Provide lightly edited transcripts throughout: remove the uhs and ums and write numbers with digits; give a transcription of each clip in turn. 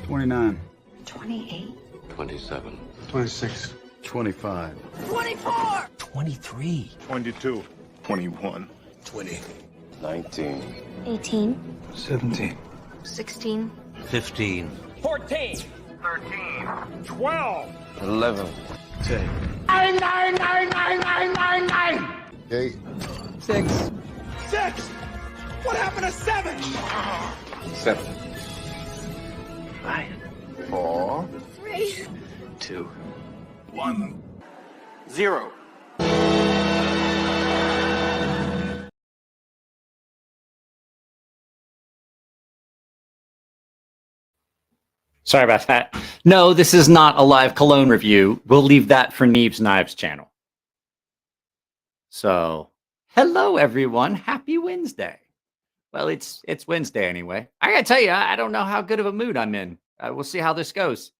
$29. 28. 27. 26. 25. 24. 23. 22. 21. 20. 19. 18. 17. 16. 15. 14. 13. 12. 11. 10. 8. 6. 6. What happened to 7? 7. 5. 4. 3. 2. 1. 0. Sorry about that. No, this is not a live cologne review. We'll leave that for Neeb's Knives channel. So, hello everyone. Happy Wednesday. Well, it's Wednesday anyway. I gotta tell you, I don't know how good of a mood I'm in. We'll see how this goes.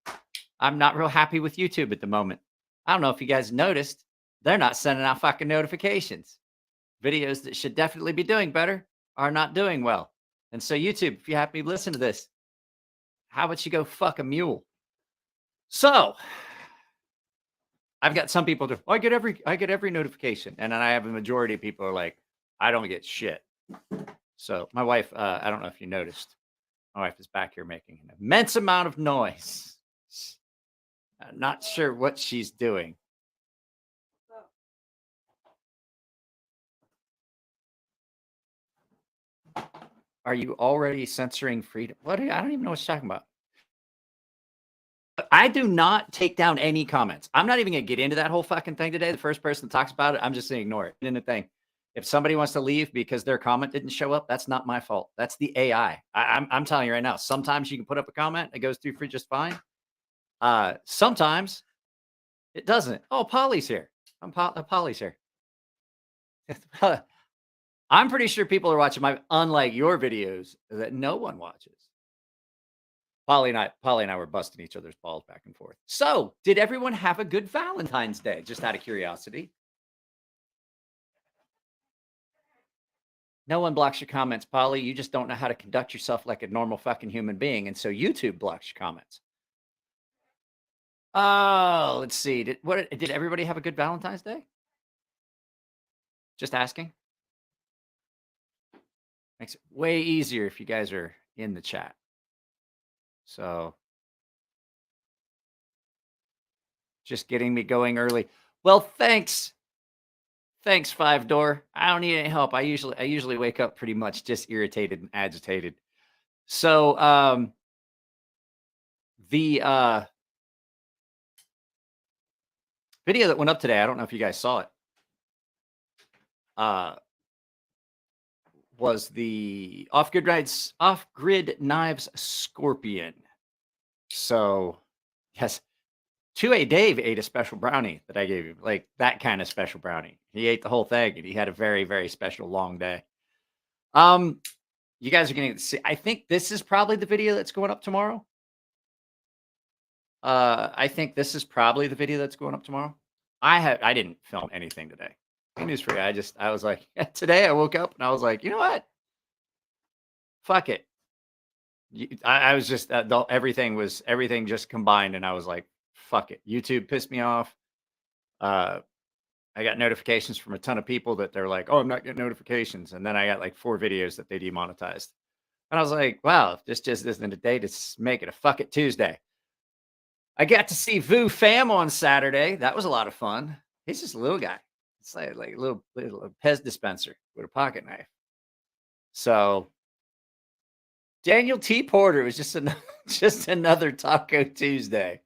I'm not real happy with YouTube at the moment. I don't know if you guys noticed. They're not sending out fucking notifications. Videos that should definitely be doing better are not doing well. And so YouTube, if you happen to listen to this, how about you go fuck a mule? So I've got some people I get every notification, and then I have a majority of people are like, I don't get shit. So my wife, I don't know if you noticed, my wife is back here making an immense amount of noise. Not sure what she's doing. Are you already censoring freedom? What? I don't even know what you're talking about. I do not take down any comments. I'm not even going to get into that whole fucking thing today. The first person that talks about it, I'm just going to ignore it. In the thing, if somebody wants to leave because their comment didn't show up, that's not my fault. That's the AI. I'm telling you right now. Sometimes you can put up a comment, it goes through for just fine. Sometimes it doesn't. Oh, Polly's here. Polly's here. I'm pretty sure people are watching unlike your videos that no one watches. Polly and I were busting each other's balls back and forth. So, did everyone have a good Valentine's Day? Just out of curiosity. No one blocks your comments, Polly. You just don't know how to conduct yourself like a normal fucking human being, and so YouTube blocks your comments. Oh, let's see. Did everybody have a good Valentine's Day? Just asking. Makes it way easier if you guys are in the chat. So, just getting me going early. Well, thanks. Thanks, Five Door. I don't need any help. I usually wake up pretty much just irritated and agitated. So, the video that went up today, I don't know if you guys saw it. Was the off-grid knives Scorpion. So, yes, 2A Dave ate a special brownie that I gave him, like that kind of special brownie. He ate the whole thing, and he had a very, very special long day. You guys are going to see. I think this is probably the video that's going up tomorrow. I think this is probably the video that's going up tomorrow. I didn't film anything today. News for you. I was like, today I woke up and I was like, you know what? Fuck it. I was just, everything just combined. And I was like, fuck it. YouTube pissed me off. I got notifications from a ton of people that they're like, oh, I'm not getting notifications. And then I got like 4 videos that they demonetized. And I was like, wow, if this just isn't a day to make it a fuck it Tuesday. I got to see Vu Fam on Saturday. That was a lot of fun. He's just a little guy. It's like a little Pez dispenser with a pocket knife. So Daniel T. Porter was just another Taco Tuesday.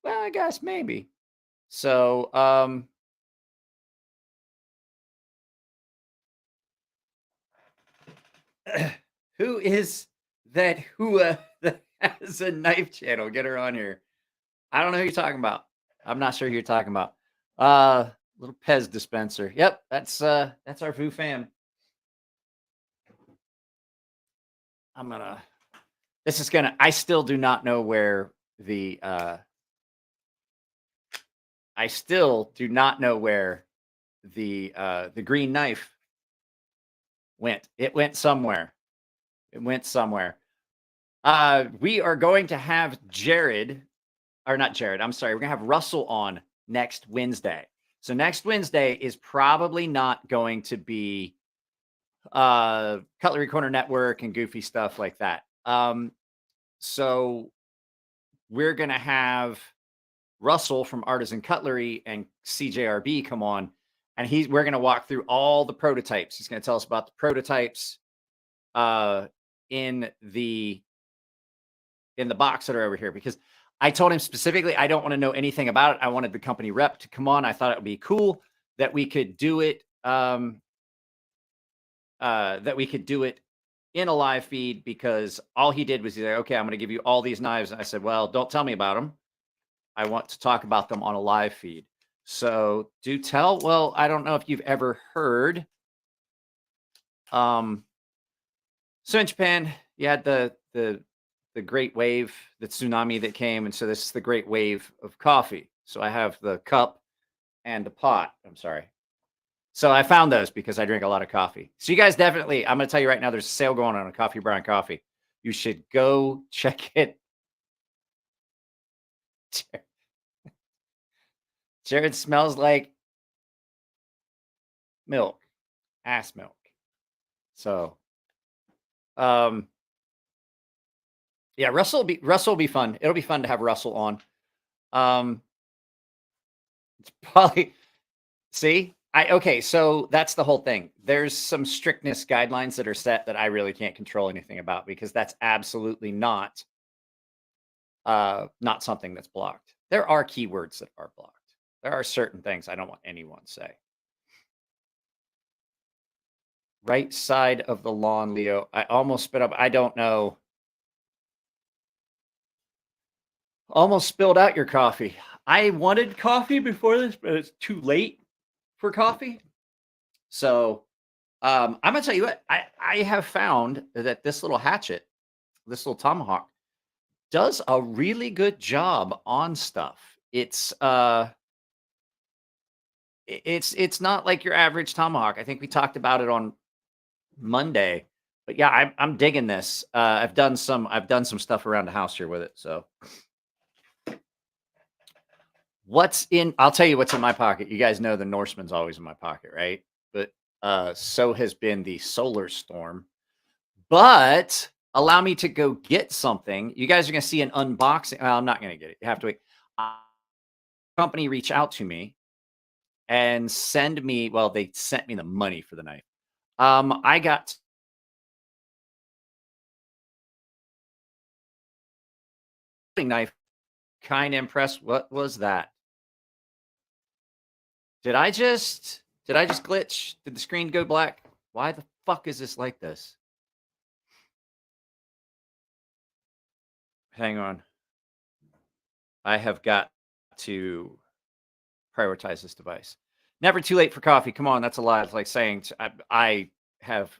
Well, I guess maybe. So who is that that has a knife channel? Get her on here. I don't know who you're talking about. I'm not sure who you're talking about. Little Pez dispenser. Yep, that's our Vu Fam. I still do not know where the green knife went. It went somewhere. We are going to have we're going to have Russell on next Wednesday. So next Wednesday is probably not going to be Cutlery Corner Network and goofy stuff like that. So we're going to have Russell from Artisan Cutlery and CJRB come on, and we're going to walk through all the prototypes. He's going to tell us about the prototypes in the box that are over here, because I told him specifically I don't want to know anything about it. I wanted the company rep to come on. I thought it would be cool that we could do it in a live feed, because all he did was he's like, okay, I'm going to give you all these knives. And I said, well, don't tell me about them. I want to talk about them on a live feed. So do tell. Well, I don't know if you've ever heard. So in Japan, you had the great wave, the tsunami that came. And so this is the great wave of coffee. So I have the cup and the pot. I'm sorry. So I found those because I drink a lot of coffee. So you guys definitely, I'm going to tell you right now, there's a sale going on Coffee Brown Coffee. You should go check it. Jared smells like milk, ass milk. So, yeah, Russell will be fun. It'll be fun to have Russell on. It's probably, see, okay, so that's the whole thing. There's some strictness guidelines that are set that I really can't control anything about, because that's absolutely not something that's blocked. There are keywords that are blocked. There are certain things I don't want anyone to say. Right side of the lawn, Leo. I almost spit up. I don't know. Almost spilled out your coffee. I wanted coffee before this, but it's too late for coffee. So I'm going to tell you what. I have found that this little hatchet, this little tomahawk, does a really good job on stuff. It's not like your average tomahawk. I think we talked about it on Monday, but yeah, I'm digging this. I've done some stuff around the house here with it. So I'll tell you what's in my pocket. You guys know the Norseman's always in my pocket, right? But so has been the Solar Storm. But allow me to go get something. You guys are going to see an unboxing. Well, I'm not going to get it. You have to wait. Company reach out to me and send me, well, they sent me the money for the knife. I got knife, kind of impressed. What was that? Did I just glitch? Did the screen go black? Why the fuck is this like this? Hang on. I have got to prioritize this device. Never too late for coffee. Come on, that's a lie. It's like saying I have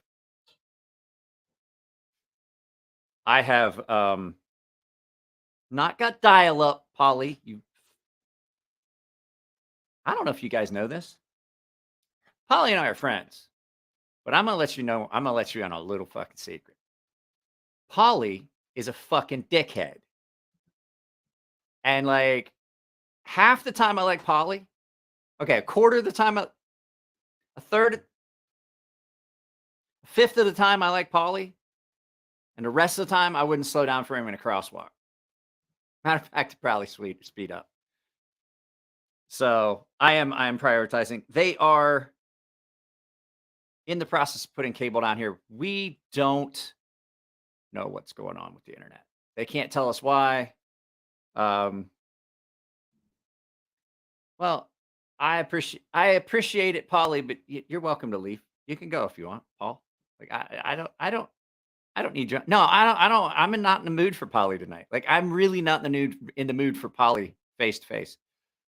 not got dial-up, Polly. I don't know if you guys know this. Polly and I are friends, but I'm gonna let you know. I'm gonna let you on a little fucking secret. Polly is a fucking dickhead, and like half the time I like Polly. Okay, a quarter of the time, a fifth of the time I like Polly, and the rest of the time I wouldn't slow down for him in a crosswalk. Matter of fact, probably speed up. So I am prioritizing. They are in the process of putting cable down here. We don't know what's going on with the internet. They can't tell us why. Well, I appreciate it, Polly, but you're welcome to leave. You can go if you want, Paul. Like I don't need you. No, I don't. I'm not in the mood for Polly tonight. Like I'm really not in the mood for Polly face to face.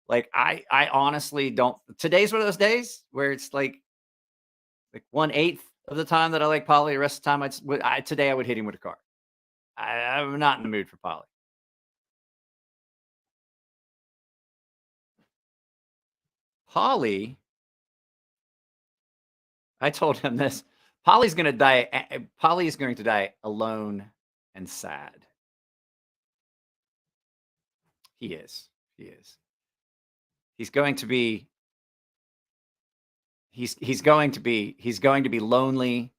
Like I honestly don't. Today's one of those days where it's like 1/8 of the time that I like Polly. The rest of the time, today I would hit him with a car. I'm not in the mood for Polly. Polly, I told him this. Polly's going to die. Polly is going to die alone and sad. He is. He is. He's going to be. He's going to be lonely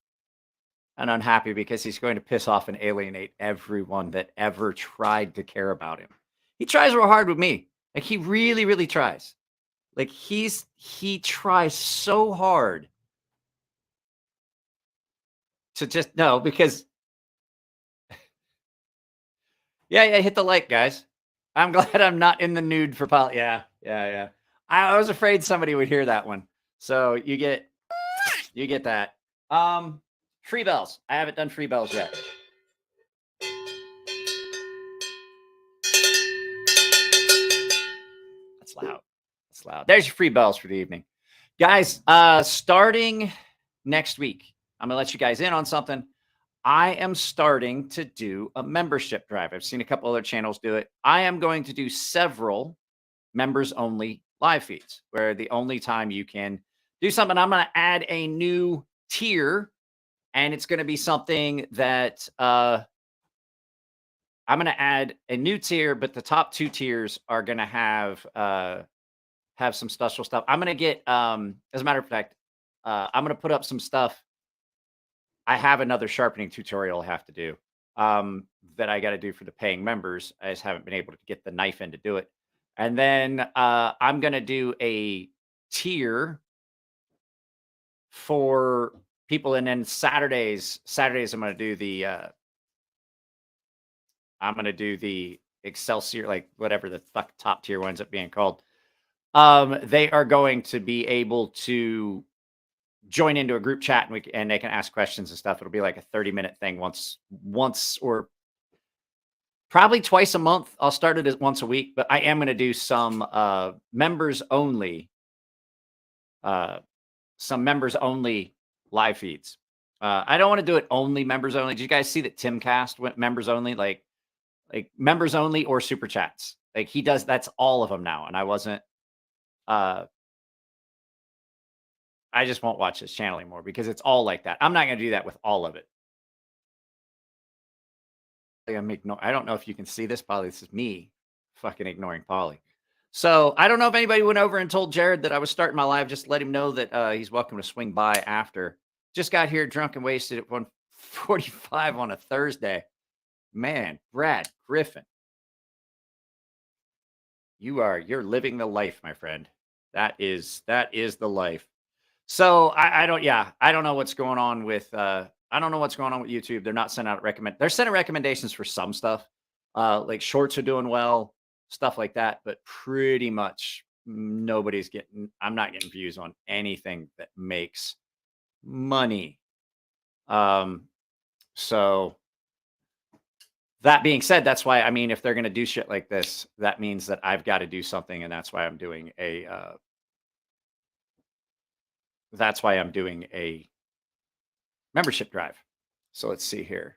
and unhappy because he's going to piss off and alienate everyone that ever tried to care about him. He tries real hard with me. Like he really, really tries. Like he tries so hard to just no, because yeah, hit the like, guys. I'm glad I'm not in the nude for Polly. Yeah. I was afraid somebody would hear that one. So you get that. Free bells. I haven't done free bells yet. That's loud. That's loud. There's your free bells for the evening. Guys, starting next week, I'm going to let you guys in on something. I am starting to do a membership drive. I've seen a couple other channels do it. I am going to do several members only live feeds where the only time you can do something, I'm going to add a new tier, and it's going to be something that I'm going to add a new tier, but the top 2 tiers are going to have some special stuff. I'm going to get, as a matter of fact, I'm going to put up some stuff. I have another sharpening tutorial I have to do that I got to do for the paying members. I just haven't been able to get the knife in to do it. And then I'm going to do a tier for people. And then Saturdays I'm going to do the Excelsior, like whatever the fuck top tier winds up being called. They are going to be able to join into a group chat and they can ask questions and stuff. It'll be like a 30-minute thing once or probably twice a month. I'll start it as once a week, but I am going to do some members only live feeds. I don't want to do it only members only. Did you guys see that Timcast went members only, like members only or super chats? Like he does, that's all of them now. And I wasn't, I just won't watch this channel anymore because it's all like that. I'm not going to do that with all of it. I don't know if you can see this, Polly. This is me fucking ignoring Polly. So I don't know if anybody went over and told Jared that I was starting my live. Just let him know that he's welcome to swing by after. Just got here drunk and wasted at 1:45 on a Thursday. Man, Brad Griffin. You're living the life, my friend. That is the life. So I don't know what's going on with YouTube. They're not sending out they're sending recommendations for some stuff. Like shorts are doing well, stuff like that, but pretty much I'm not getting views on anything that makes money. So that being said, that's why, I mean, if they're going to do shit like this, that means that I've got to do something. And that's why I'm doing a membership drive. So let's see here.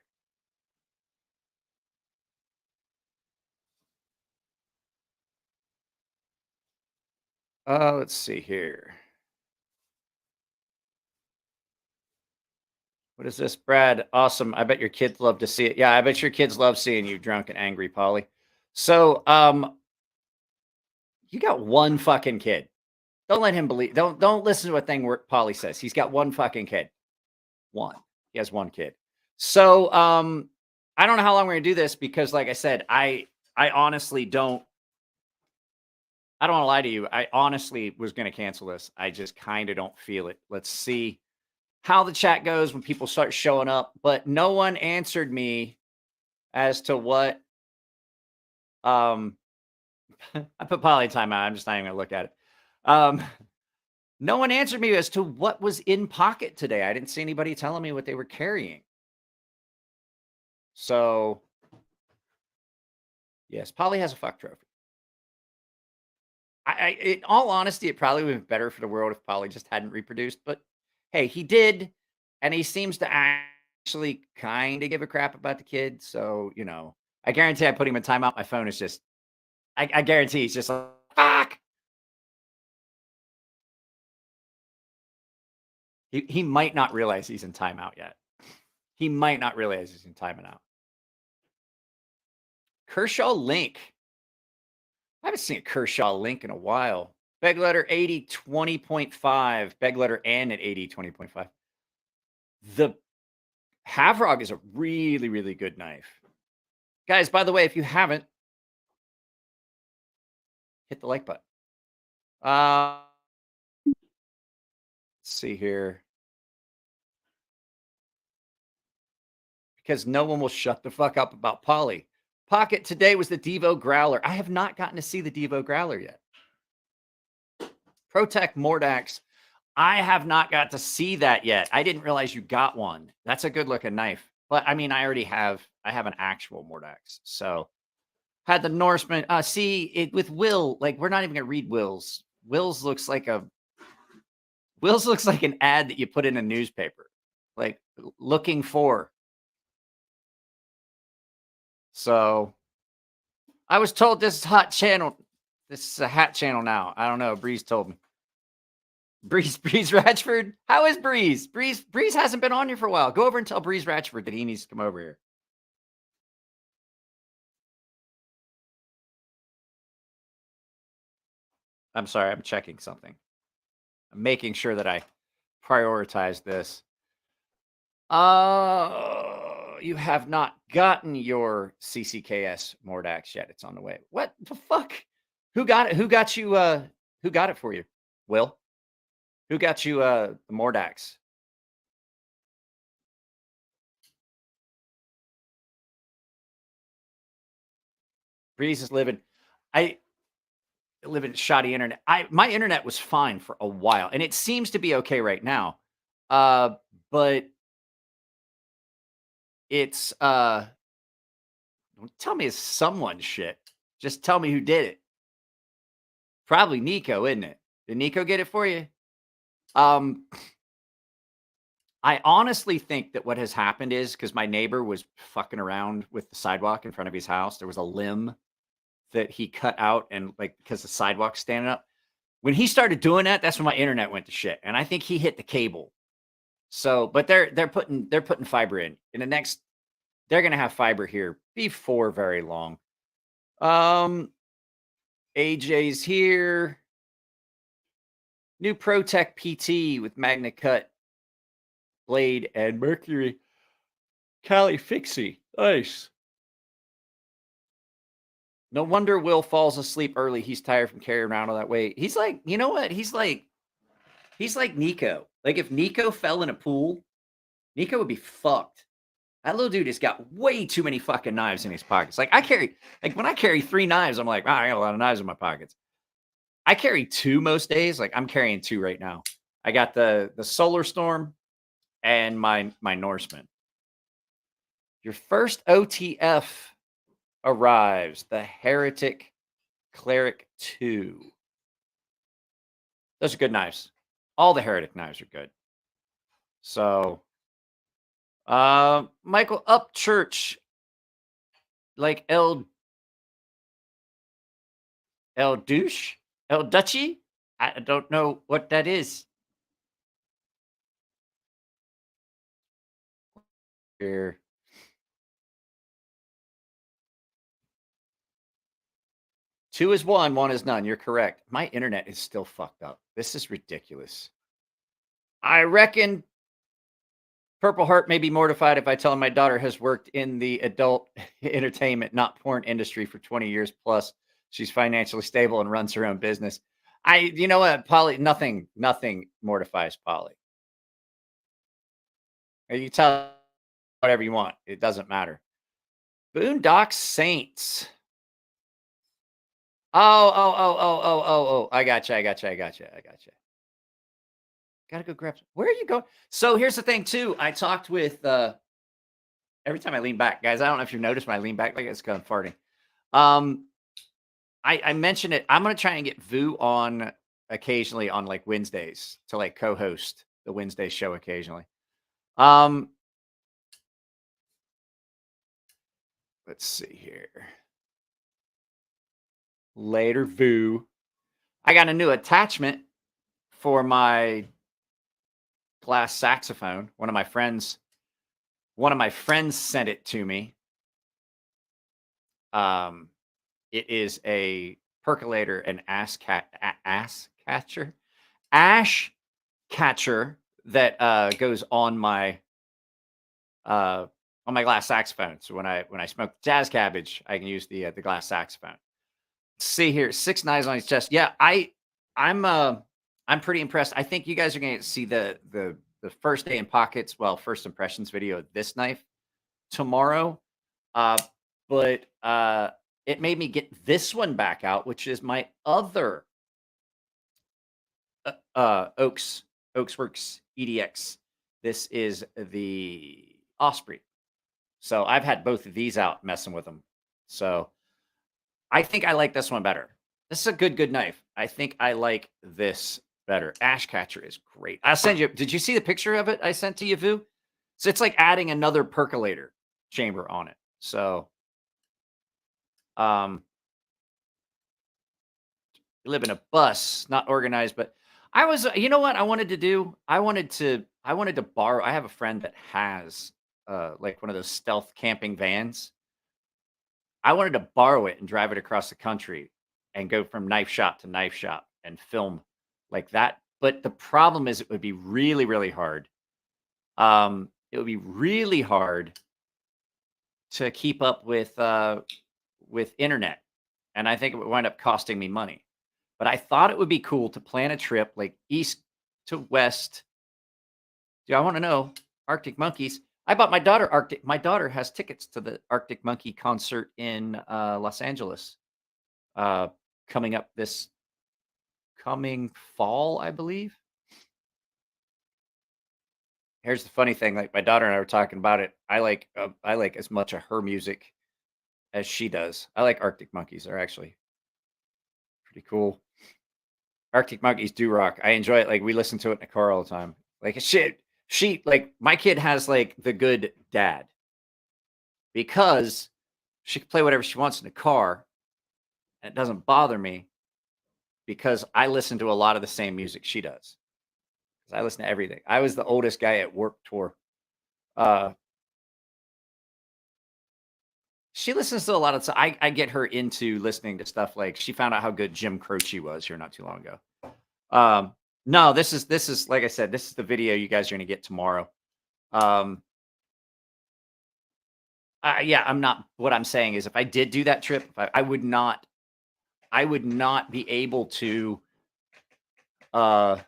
Let's see here. What is this, Brad? Awesome. I bet your kids love to see it. Yeah, I bet your kids love seeing you drunk and angry, Polly. So, you got one fucking kid. Don't let him believe. Don't listen to a thing where Polly says. He's got one fucking kid. One. He has one kid. So, I don't know how long we're gonna do this because, like I said, I honestly don't. I don't want to lie to you. I honestly was going to cancel this. I just kind of don't feel it. Let's see how the chat goes when people start showing up. But no one answered me as to what. I put Polly timeout. I'm just not even going to look at it. No one answered me as to what was in pocket today. I didn't see anybody telling me what they were carrying. So, yes, Polly has a fuck trophy. In all honesty, it probably would have been better for the world if Polly just hadn't reproduced. But hey, he did, and he seems to actually kind of give a crap about the kid. So, you know, I guarantee I put him in timeout. My phone is just, I guarantee he's just like, fuck. He might not realize he's in timeout yet. He might not realize he's in timeout. Kershaw Link. I haven't seen a Kershaw Link in a while. Beg letter 80, 20.5. Beg letter N at 80, 20.5. The Havrog is a really, really good knife. Guys, by the way, if you haven't, hit the like button. Let's see here. Because no one will shut the fuck up about Poly. Pocket today was the Devo Growler. I have not gotten to see the Devo Growler yet. Protec Mordax. I have not got to see that yet. I didn't realize you got one. That's a good looking knife. But I mean, I have an actual Mordax. So had the Norseman. See it with Will. Like, we're not even gonna read Will's. Will's looks like an ad that you put in a newspaper. Like, looking for. So I was told this is hot channel. This is a hat channel now. I don't know. Breeze told me. Breeze Ratchford. How is Breeze? Breeze hasn't been on here for a while. Go over and tell Breeze Ratchford that he needs to come over here. I'm sorry. I'm checking something. I'm making sure that I prioritize this. You have not gotten your CCKS Mordax yet. It's on the way. What the fuck? Who got it? Who got you? Who got it for you? Will? Who got you the Mordax? Breeze is living. I live in shoddy internet. My internet was fine for a while, and it seems to be okay right now. But it's don't tell me it's someone's shit. Just tell me who did it. Probably Nico, isn't it? Did Nico get it for you? I honestly think that what has happened is because my neighbor was fucking around with the sidewalk in front of his house. There was a limb that he cut out, and like because the sidewalk's standing up. When he started doing that, that's when my internet went to shit. And I think he hit the cable. So, but they're putting fiber in the next. They're gonna have fiber here before very long. AJ's here. New Protec PT with Magna Cut blade and Mercury Cali Fixie. Nice. No wonder Will falls asleep early. He's tired from carrying around all that weight. He's like, you know what? He's like Nico. Like if Nico fell in a pool, Nico would be fucked. That little dude has got way too many fucking knives in his pockets. Like when I carry 3 knives, I'm like, wow, I got a lot of knives in my pockets. I carry 2 most days. Like I'm carrying 2 right now. I got the Solar Storm and my Norseman. Your first OTF arrives. The Heretic Cleric 2. Those are good knives. All the Heretic knives are good. So, Michael Upchurch, like El Douche, El Dutchy. I don't know what that is. Here. Two is one is none. You're correct. My internet is still fucked up. This is ridiculous. I reckon Purple Heart may be mortified if I tell him my daughter has worked in the adult entertainment, not porn industry for 20 years plus. She's financially stable and runs her own business. You know what, Polly, nothing mortifies Polly. You tell whatever you want. It doesn't matter. Boondock Saints. Oh. I gotcha. Gotta go grab some. Where are you going? So here's the thing, too. I talked with every time I lean back, guys. I don't know if you noticed when I lean back, like it's kind of farting. I mentioned it. I'm gonna try and get Vu on occasionally on like Wednesdays to like co-host the Wednesday show occasionally. Let's see here. Later, Voo. I got a new attachment for my glass saxophone. One of my friends sent it to me. It is a percolator and ash catcher that goes on my glass saxophone. So when I smoke jazz cabbage, I can use the glass saxophone. See here, 6 knives on his chest. Yeah, I'm pretty impressed. I think you guys are going to see the first day in pockets, well, first impressions video of this knife tomorrow. But it made me get this one back out, which is my other Oaks Works EDX. This is the Osprey. So I've had both of these out messing with them. So I think I like this one better. This is a good knife. I think I like this better. Ash catcher is great. I'll send you. Did you see the picture of it I sent to you, Vu? So it's like adding another percolator chamber on it. So, you live in a bus, not organized, but I was, you know what I wanted to do? I wanted to borrow. I have a friend that has like one of those stealth camping vans. I wanted to borrow it and drive it across the country and go from knife shop to knife shop and film like that. But the problem is it would be really, really hard. It would be really hard to keep up with internet. And I think it would wind up costing me money. But I thought it would be cool to plan a trip like east to west. Do I want to know Arctic Monkeys? I bought my daughter Arctic. My daughter has tickets to the Arctic Monkey concert in Los Angeles coming up this coming fall, I believe. Here's the funny thing: like my daughter and I were talking about it. I like as much of her music as she does. I like Arctic Monkeys. They're actually pretty cool. Arctic Monkeys do rock. I enjoy it. Like we listen to it in the car all the time. Like shit. She like my kid has like the good dad because she can play whatever she wants in the car and it doesn't bother me because I listen to a lot of the same music she does. Because I listen to everything. I was the oldest guy at Warped Tour. She listens to a lot of stuff. I get her into listening to stuff like she found out how good Jim Croce was here not too long ago. No, this is like I said, this is the video you guys are going to get tomorrow. Yeah, I'm not. What I'm saying is, if I did do that trip, I would not be able to. Like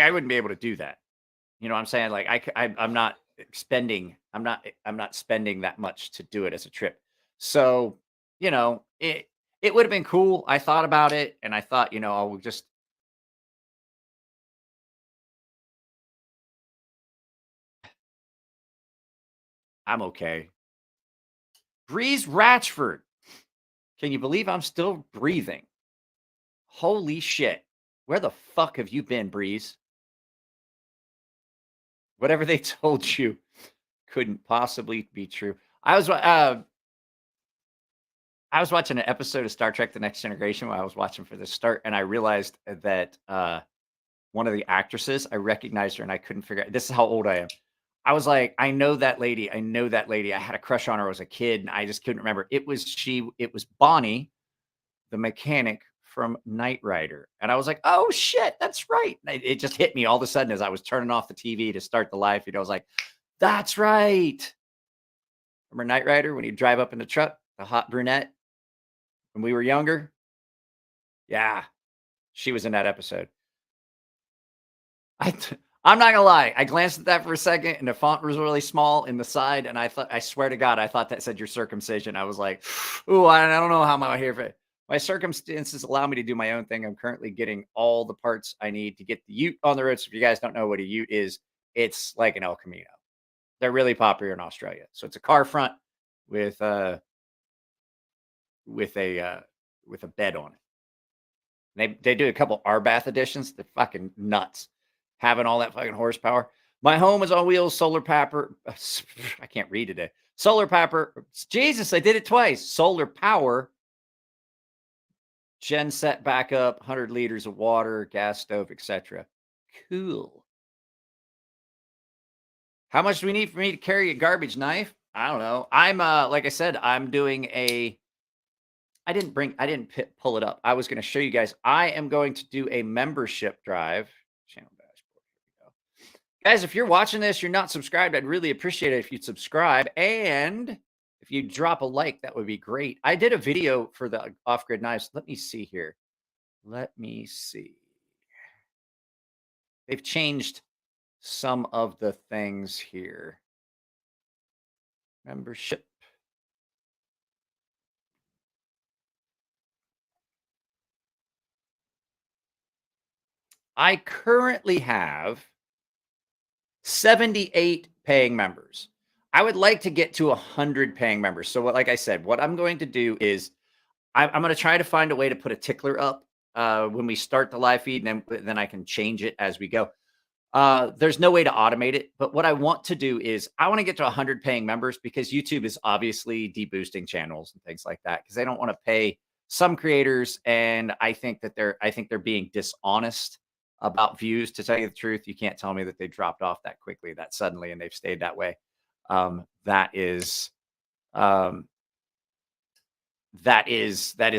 I wouldn't be able to do that. You know what I'm saying? Like I'm not spending. I'm not spending that much to do it as a trip. So you know it would have been cool. I thought about it and I thought, I'll just. I'm okay. Breeze Ratchford. Can you believe I'm still breathing? Holy shit. Where the fuck have you been, Breeze? Whatever they told you couldn't possibly be true. I was watching an episode of Star Trek: The Next Generation while I was watching for the start, and I realized that one of the actresses, I recognized her, and I couldn't figure out. This is how old I am. I was like, I know that lady. I know that lady. I had a crush on her as a kid, and I just couldn't remember. It was Bonnie, the mechanic from Knight Rider. And I was like, oh, shit, that's right. It just hit me all of a sudden as I was turning off the TV to start the live feed. I was like, that's right. Remember Knight Rider when you drive up in the truck, the hot brunette, when we were younger? Yeah, she was in that episode. I'm not gonna lie. I glanced at that for a second, and the font was really small in the side, and I swear to God, I thought that said your circumcision. I was like, "Ooh, I don't know how I'm out here for it." My circumstances allow me to do my own thing. I'm currently getting all the parts I need to get the Ute on the road. So if you guys don't know what a Ute is, it's like an El Camino. They're really popular in Australia. So it's a car front with a bed on it. They do a couple Arbath editions. They're fucking nuts. having all that fucking horsepower. My home is on wheels, solar power. I can't read today. Solar power. Jesus, I did it twice. Solar power. Gen set backup, 100 liters of water, gas stove, etc. Cool. How much do we need for me to carry a garbage knife? I don't know. I'm like I said, I'm doing a I didn't pull it up. I was going to show you guys. I am going to do a membership drive. Channel dashboard. Here we go. Guys, if you're watching this, you're not subscribed, I'd really appreciate it if you'd subscribe. And if you drop a like, that would be great. I did a video for the off-grid knives. Let me see here. Let me see. They've changed some of the things here. Membership. I currently have 78 paying members. I would like to get to 100 paying members. So like I said, what I'm going to do is I'm going to try to find a way to put a tickler up when we start the live feed, and then I can change it as we go. There's no way to automate it, but what I want to do is I want to get to 100 paying members, because YouTube is obviously deboosting channels and things like that, because they don't want to pay some creators, and I think they're being dishonest about views. To tell you the truth, you can't tell me that they dropped off that quickly, that suddenly, and they've stayed that way. That is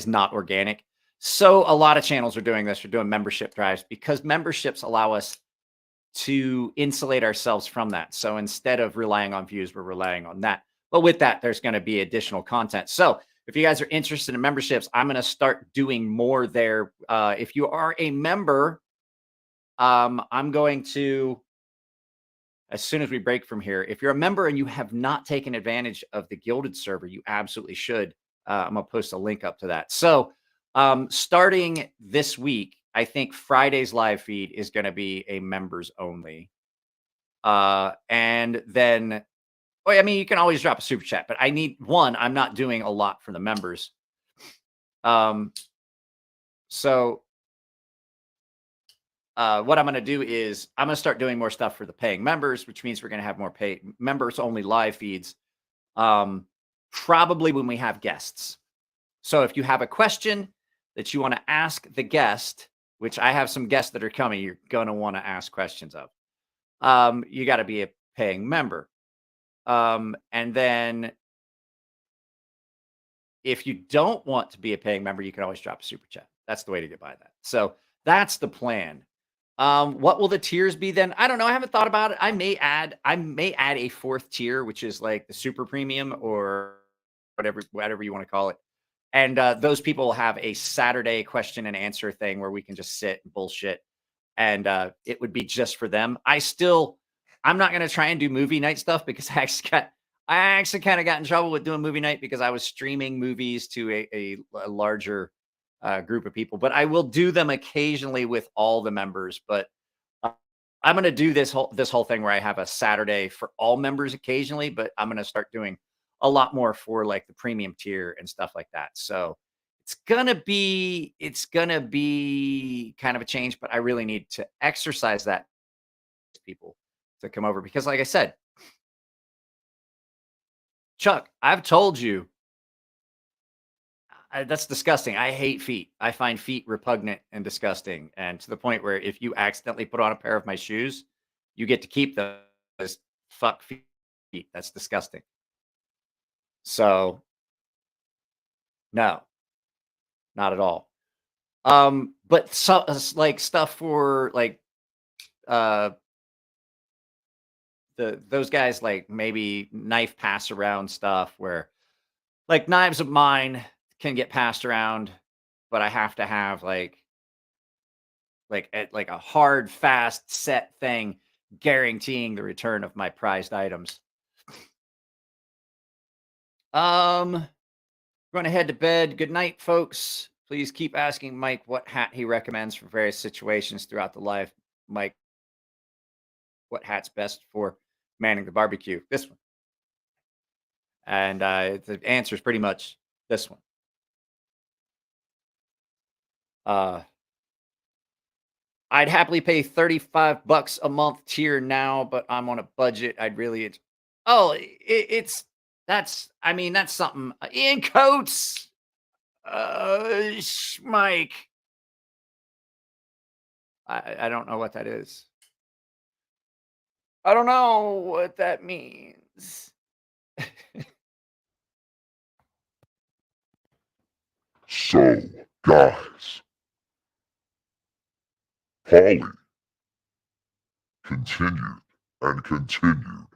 not organic. So a lot of channels are doing this. They're doing membership drives because memberships allow us to insulate ourselves from that. So instead of relying on views, we're relying on that. But with that, there's going to be additional content. So if you guys are interested in memberships, I'm going to start doing more there. If you are a member, I'm going to, as soon as we break from here, if you're a member and you have not taken advantage of the Gilded server, you absolutely should. I'm going to post a link up to that. So starting this week, I think Friday's live feed is going to be a members only. And then, I mean, you can always drop a super chat, but I'm not doing a lot for the members. So what I'm going to do is I'm going to start doing more stuff for the paying members, which means we're going to have more paid members only live feeds. Probably when we have guests. So if you have a question that you want to ask the guest, which I have some guests that are coming, you're going to want to ask questions of. You got to be a paying member. And then if you don't want to be a paying member, you can always drop a super chat. That's the way to get by that. So that's the plan. What will the tiers be then? I don't know. I haven't thought about it. I may add a fourth tier, which is like the super premium or whatever you want to call it. And those people will have a Saturday question and answer thing where we can just sit and bullshit. And it would be just for them. I'm not going to try and do movie night stuff, because I actually kind of got in trouble with doing movie night because I was streaming movies to a larger group of people. But I will do them occasionally with all the members. But I'm going to do this whole thing where I have a Saturday for all members occasionally, but I'm going to start doing a lot more for like the premium tier and stuff like that. So it's going to be kind of a change, but I really need to exercise that people to come over, because like I said, Chuck, I've told you, that's disgusting. I hate feet. I find feet repugnant and disgusting. And to the point where if you accidentally put on a pair of my shoes, you get to keep those. Fuck feet. That's disgusting. So no, not at all. But so, like stuff for like those guys, like maybe knife pass around stuff, where like knives of mine can get passed around, but I have to have like a hard, fast set thing guaranteeing the return of my prized items. Going to head to bed. Good night, folks. Please keep asking Mike what hat he recommends for various situations throughout the live. Mike, what hat's best for manning the barbecue? This one. And the answer is pretty much this one. I'd happily pay $35 a month tier now, but I'm on a budget. I'd really. Oh, that's. I mean, that's something. Ian Coates, Mike. I don't know what that is. I don't know what that means. So, guys, Polly continued and continued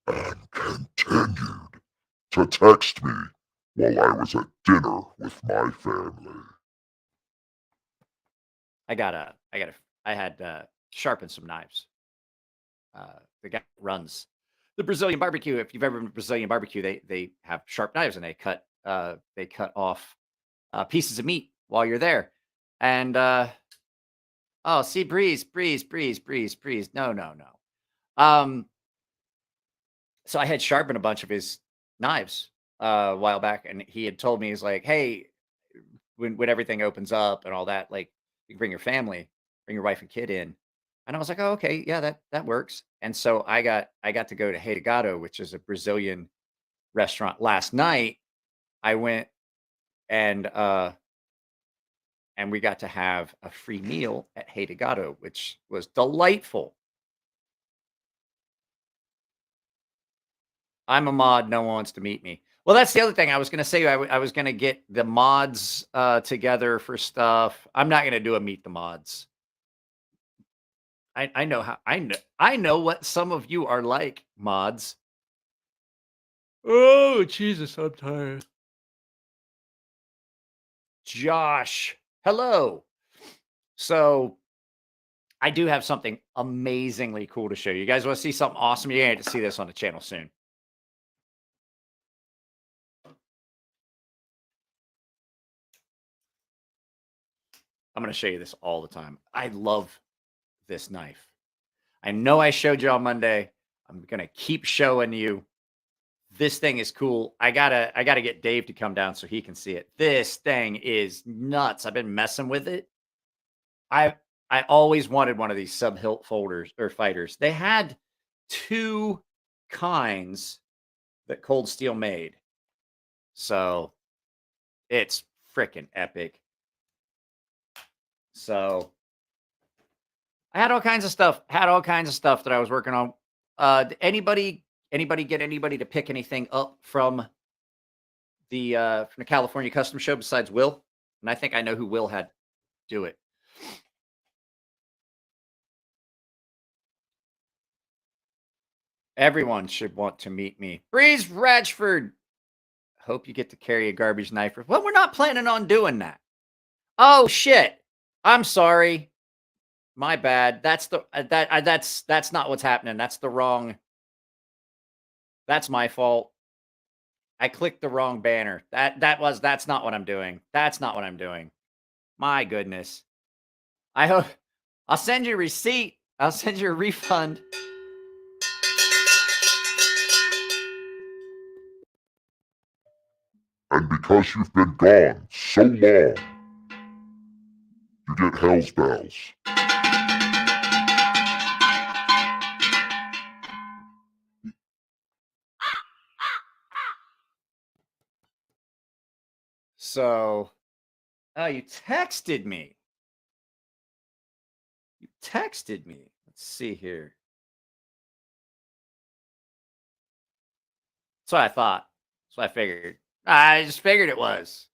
and continued to text me while I was at dinner with my family. I had sharpened some knives. The guy runs the Brazilian barbecue. If you've ever been to Brazilian barbecue, they have sharp knives and they cut off pieces of meat while you're there. And oh, see, breeze. No. So I had sharpened a bunch of his knives a while back, and he had told me, he's like, hey, when everything opens up and all that, like, you can bring your family, bring your wife and kid in. And I was like, oh, okay, yeah, that works. And so I got to go to Hey de Gato, which is a Brazilian restaurant. Last night I went and we got to have a free meal at Hey de Gato, which was delightful. I'm a mod. No one wants to meet me. Well, that's the other thing I was going to say. I was going to get the mods together for stuff. I'm not going to do a meet the mods. I know how I know what some of you are like, mods. Oh, Jesus, I'm tired. Josh, hello. So I do have something amazingly cool to show you. You guys want to see something awesome? You're going to see this on the channel soon. I'm going to show you this all the time. I love this knife. I know I showed you on Monday. I'm going to keep showing you. This thing is cool. I gotta get Dave to come down so he can see it. This thing is nuts. I've been messing with it. I always wanted one of these sub-hilt folders or fighters. They had two kinds that Cold Steel made. So it's freaking epic. So I had all kinds of stuff. That I was working on. Anybody get anybody to pick anything up from the California Custom Show besides Will? And I think I know who Will had do it. Everyone should want to meet me. Breeze Ratchford. Hope you get to carry a garbage knife. Well, we're not planning on doing that. Oh shit. I'm sorry. My bad. That's not what's happening. That's the wrong. That's my fault. I clicked the wrong banner. That's not what I'm doing. That's not what I'm doing. My goodness. I hope I'll send you a receipt. I'll send you a refund. And because you've been gone so long, you get hell's bells. So, oh, you texted me. You texted me. Let's see here. That's what I thought. That's what I figured. I just figured it was.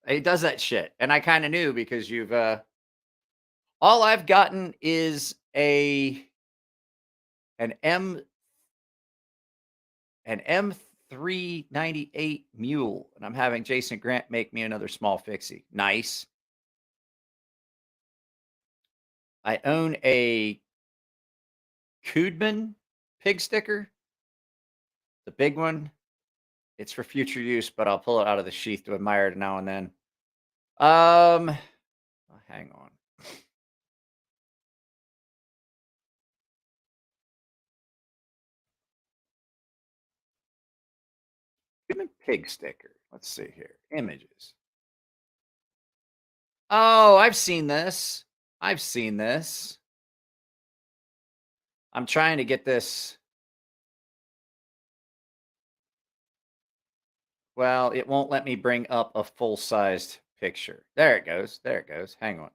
He does that shit. And I kind of knew because you've all I've gotten is an M398 mule, and I'm having Jason Grant make me another small fixie. Nice. I own a Kudman pig sticker, the big one. It's for future use, but I'll pull it out of the sheath to admire it now and then. Hang on. Kudman pig sticker. Let's see here. Images. Oh, I've seen this. I'm trying to get this. Well, it won't let me bring up a full-sized picture. There it goes. There it goes. Hang on.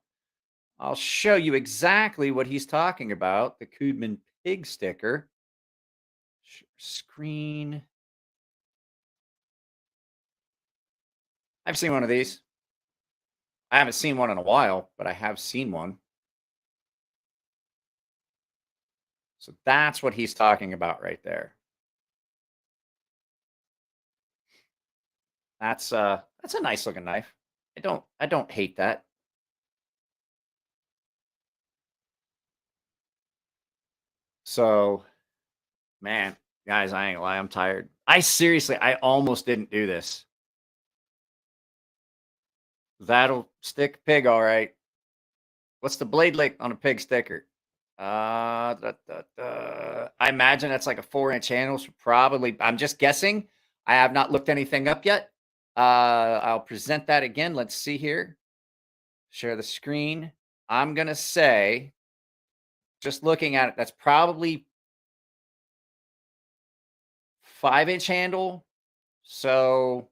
I'll show you exactly what he's talking about. The Koodman pig sticker. Screen. I've seen one of these. I haven't seen one in a while, but I have seen one. So that's what he's talking about right there. That's a nice looking knife. I don't hate that. So, man, guys, I ain't gonna lie, I'm tired. I almost didn't do this. That'll stick pig all right. What's the blade length on a pig sticker? I imagine that's like a 4-inch handle. So probably, I'm just guessing. I have not looked anything up yet. I'll present that again. Let's see here. Share the screen. I'm going to say, just looking at it, that's probably 5-inch handle. So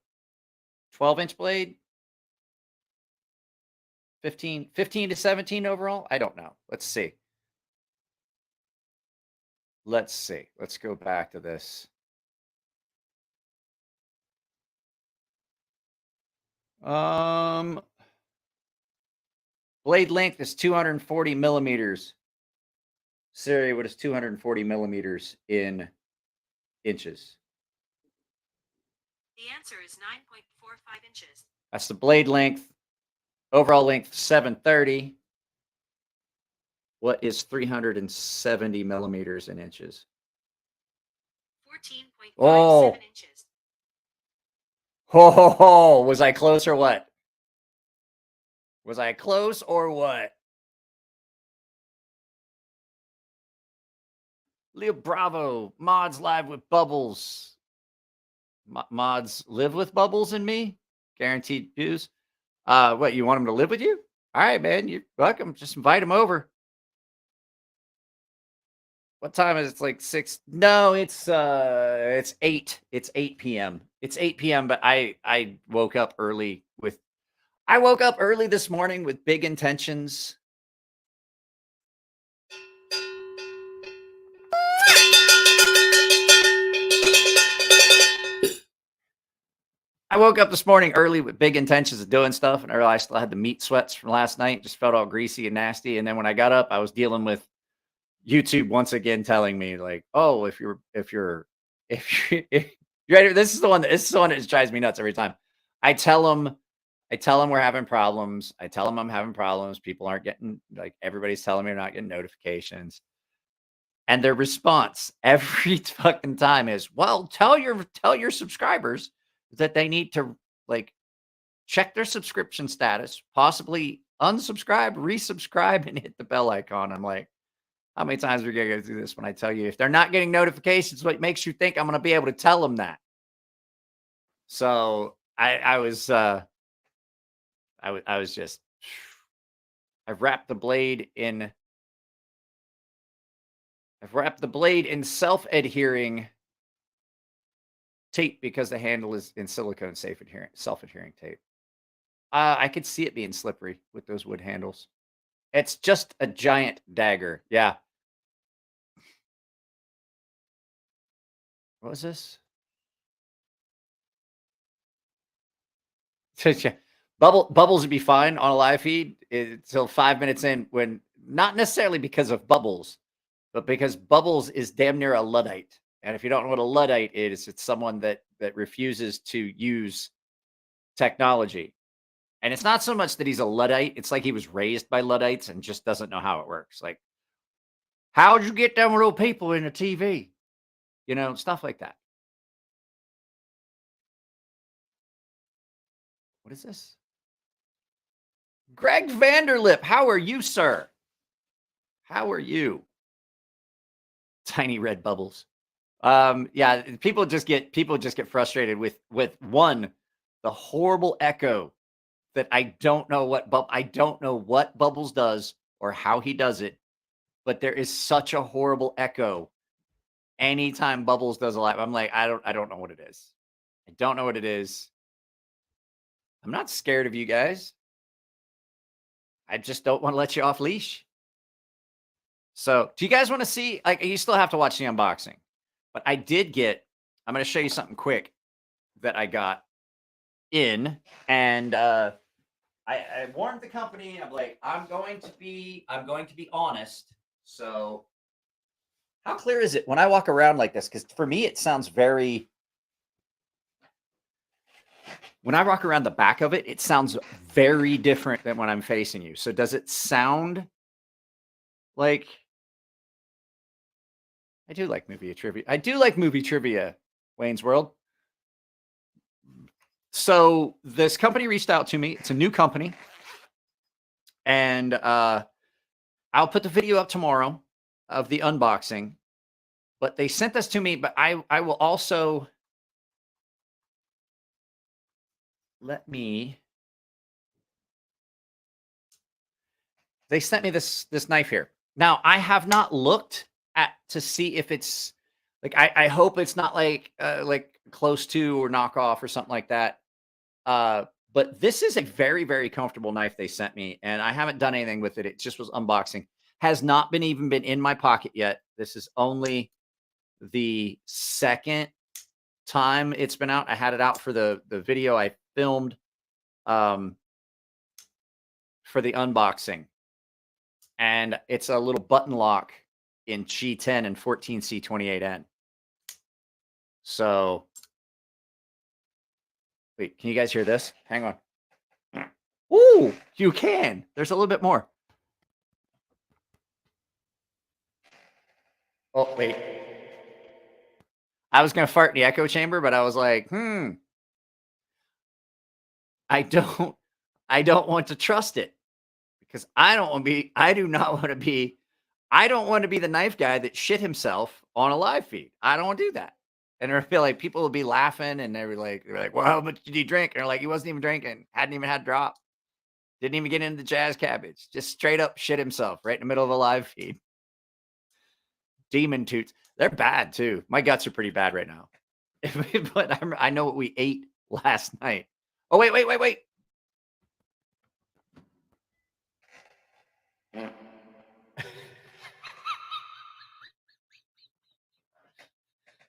12-inch blade. 15 to 17 overall. I don't know. Let's see. Let's go back to this. Blade length is 240 millimeters. Siri, what is 240 millimeters in inches? The answer is 9.45 inches. That's the blade length. Overall length 730. What is 370 millimeters in inches? 14.57 inches. Oh, was I close or what? Was I close or what? Leo Bravo, mods live with bubbles. Mods live with bubbles and me? Guaranteed views. What, you want them to live with you? All right, man, you're welcome. Just invite them over. What time is it? It's like 6. No, it's 8. It's 8 p.m. It's 8 p.m. But I woke up early this morning with big intentions. I woke up this morning early with big intentions of doing stuff, and I still had the meat sweats from last night. Just felt all greasy and nasty. And then when I got up, I was dealing with YouTube once again telling me, like, "Oh, if you're ready." This is the one that just drives me nuts every time. I tell them we're having problems. I tell them I'm having problems. People aren't getting, like, everybody's telling me they're not getting notifications. And their response every fucking time is, "Well, tell your subscribers that they need to, like, check their subscription status, possibly unsubscribe, resubscribe, and hit the bell icon." I'm like, how many times are we going to go through this when I tell you if they're not getting notifications, what makes you think I'm going to be able to tell them that? So I was just, I've wrapped the blade in self-adhering tape because the handle is in silicone self-adhering tape. I could see it being slippery with those wood handles. It's just a giant dagger. Yeah. What was this? Bubbles would be fine on a live feed until 5 minutes in, when not necessarily because of Bubbles, but because Bubbles is damn near a Luddite. And if you don't know what a Luddite is, it's someone that refuses to use technology. And it's not so much that he's a Luddite. It's like he was raised by Luddites and just doesn't know how it works. Like, how'd you get them little people in the TV? You know, stuff like that. What is this? Greg Vanderlip, how are you, sir? How are you? Tiny red bubbles. Yeah, people just get frustrated with one, the horrible echo that I don't know what Bubbles does or how he does it. but there is such a horrible echo anytime Bubbles does a live. I'm like, I don't know what it is. I don't know what it is. I'm not scared of you guys. I just don't want to let you off leash. So do you guys want to see, like, you still have to watch the unboxing, but I did get, I'm going to show you something quick that I got in, and I warned the company. I'm like, I'm going to be honest. So how clear is it when I walk around like this? Because for me, it sounds very, when I walk around the back of it, it sounds very different than when I'm facing you. So does it sound like, I do like movie trivia. I do like movie trivia, Wayne's World. So this company reached out to me. It's a new company. And I'll put the video up tomorrow of the unboxing. But they sent this to me. But I will also, they sent me this knife here. Now, I have not looked to see if it's, like, I hope it's not like close to or knockoff or something like that. But this is a very, very comfortable knife they sent me, and I haven't done anything with it. It just was unboxing. Has not been in my pocket yet. This is only the second time it's been out. I had it out for the video I filmed for the unboxing. And it's a little button lock in G10 and 14C28N. So, wait, can you guys hear this? Hang on. Ooh, you can. There's a little bit more. Oh, wait. I was going to fart in the echo chamber, but I was like, I don't want to trust it, because I don't want to be the knife guy that shit himself on a live feed. I don't want to do that. And I feel like people will be laughing, and they're like, well, how much did you drink? And they're like, he wasn't even drinking, hadn't even had a drop, didn't even get into the jazz cabbage, just straight up shit himself right in the middle of a live feed. Demon toots. They're bad too. My guts are pretty bad right now. But I know what we ate last night. Oh, wait.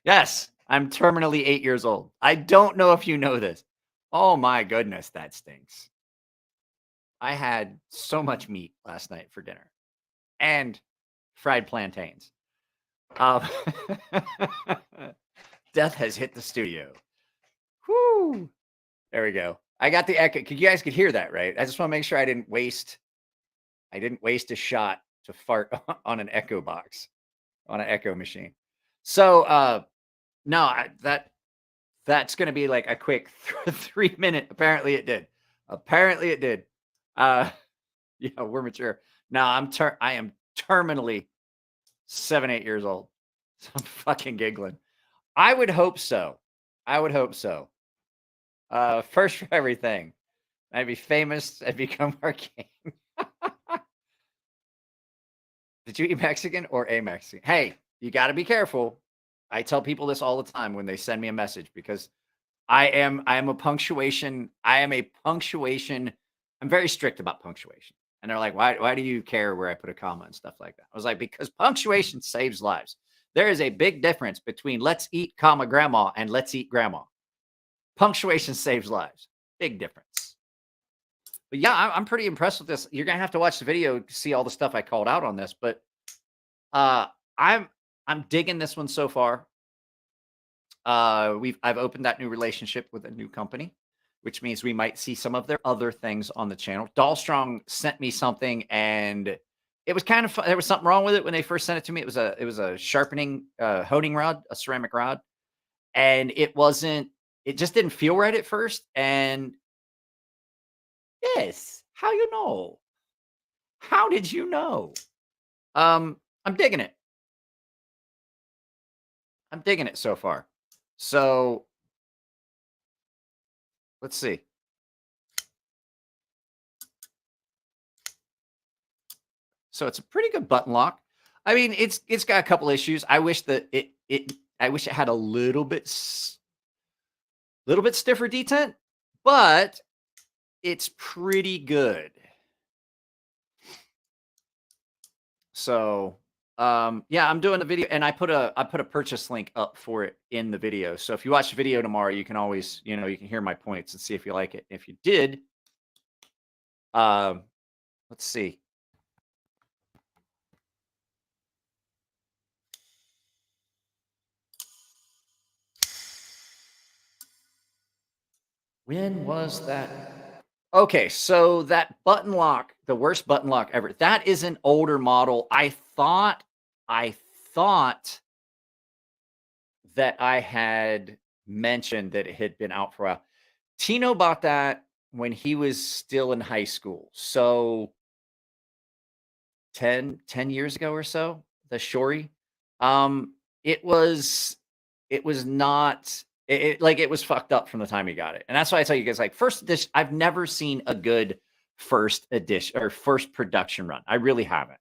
Yes, I'm terminally 8 years old. I don't know if you know this. Oh my goodness, that stinks. I had so much meat last night for dinner and fried plantains. Death has hit the studio. Whoo! There we go. I got the echo. You guys could hear that, right? I just want to make sure I didn't waste a shot to fart on an echo box, on an echo machine. So, no, that's going to be like a quick 3 minute. Apparently it did. Yeah, we're mature. No, I am terminally 7-8 years old. So I'm fucking giggling. I would hope so. First for everything. I'd be famous. I'd become arcane. Did you eat Mexican or a Mexican? Hey, you got to be careful. I tell people this all the time when they send me a message, because I am a punctuation. I'm very strict about punctuation. And they're like, why do you care where I put a comma and stuff like that? I was like, because punctuation saves lives. There is a big difference between let's eat comma grandma and let's eat grandma. Punctuation saves lives. Big difference. But yeah, I'm pretty impressed with this. You're going to have to watch the video to see all the stuff I called out on this. But I'm digging this one so far. I've opened that new relationship with a new company, which means we might see some of their other things on the channel. Dollstrong sent me something, and it was kind of fun. There was something wrong with it when they first sent it to me. It was a sharpening honing rod, a ceramic rod, and it just didn't feel right at first. And yes, how you know? How did you know? I'm digging it. I'm digging it so far. So let's see. So it's a pretty good button lock. I mean, it's got a couple issues. I wish that I wish it had a little bit stiffer detent, but it's pretty good. So, yeah, I'm doing the video, and I put a purchase link up for it in the video. So if you watch the video tomorrow, you can always, you can hear my points and see if you like it. If you did, let's see. When was that? Okay, so that button lock, the worst button lock ever. That is an older model. I thought that I had mentioned that it had been out for a while. Tino bought that when he was still in high school. So 10 years ago or so, the Shori. It was not it was fucked up from the time he got it. And that's why I tell you guys, like, first edition, I've never seen a good first edition or first production run. I really haven't.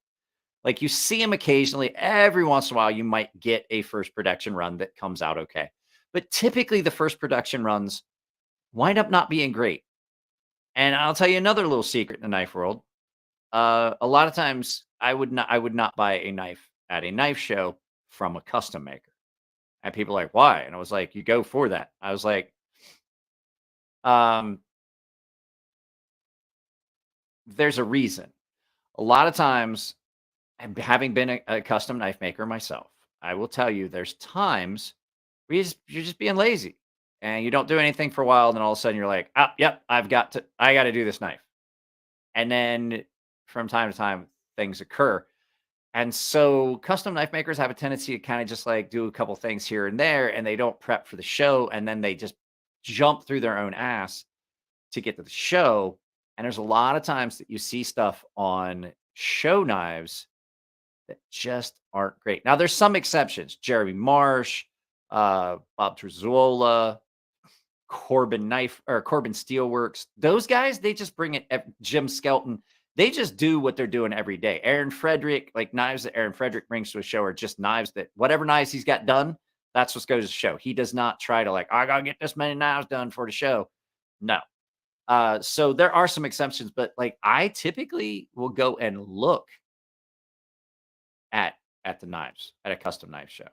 Like, you see them occasionally, every once in a while, you might get a first production run that comes out okay. But typically the first production runs wind up not being great. And I'll tell you another little secret in the knife world. A lot of times I would not buy a knife at a knife show from a custom maker. And people are like, why? And I was like, you go for that. I was like, there's a reason. A lot of times, having been a custom knife maker myself, I will tell you there's times where you're just being lazy and you don't do anything for a while. And then all of a sudden you're like, oh, yep, I got to do this knife. And then from time to time, things occur. And so custom knife makers have a tendency to kind of just like do a couple things here and there, and they don't prep for the show. And then they just jump through their own ass to get to the show. And there's a lot of times that you see stuff on show knives that just aren't great. Now, there's some exceptions. Jeremy Marsh, Bob Truzzola, Corbin Steelworks. Those guys, they just bring it. Jim Skelton, they just do what they're doing every day. Aaron Frederick, like knives that Aaron Frederick brings to a show are just knives that whatever knives he's got done, that's what goes to show. He does not try to like, I got to get this many knives done for the show. No. So there are some exceptions, but like I typically will go and look at the knives at a custom knife show,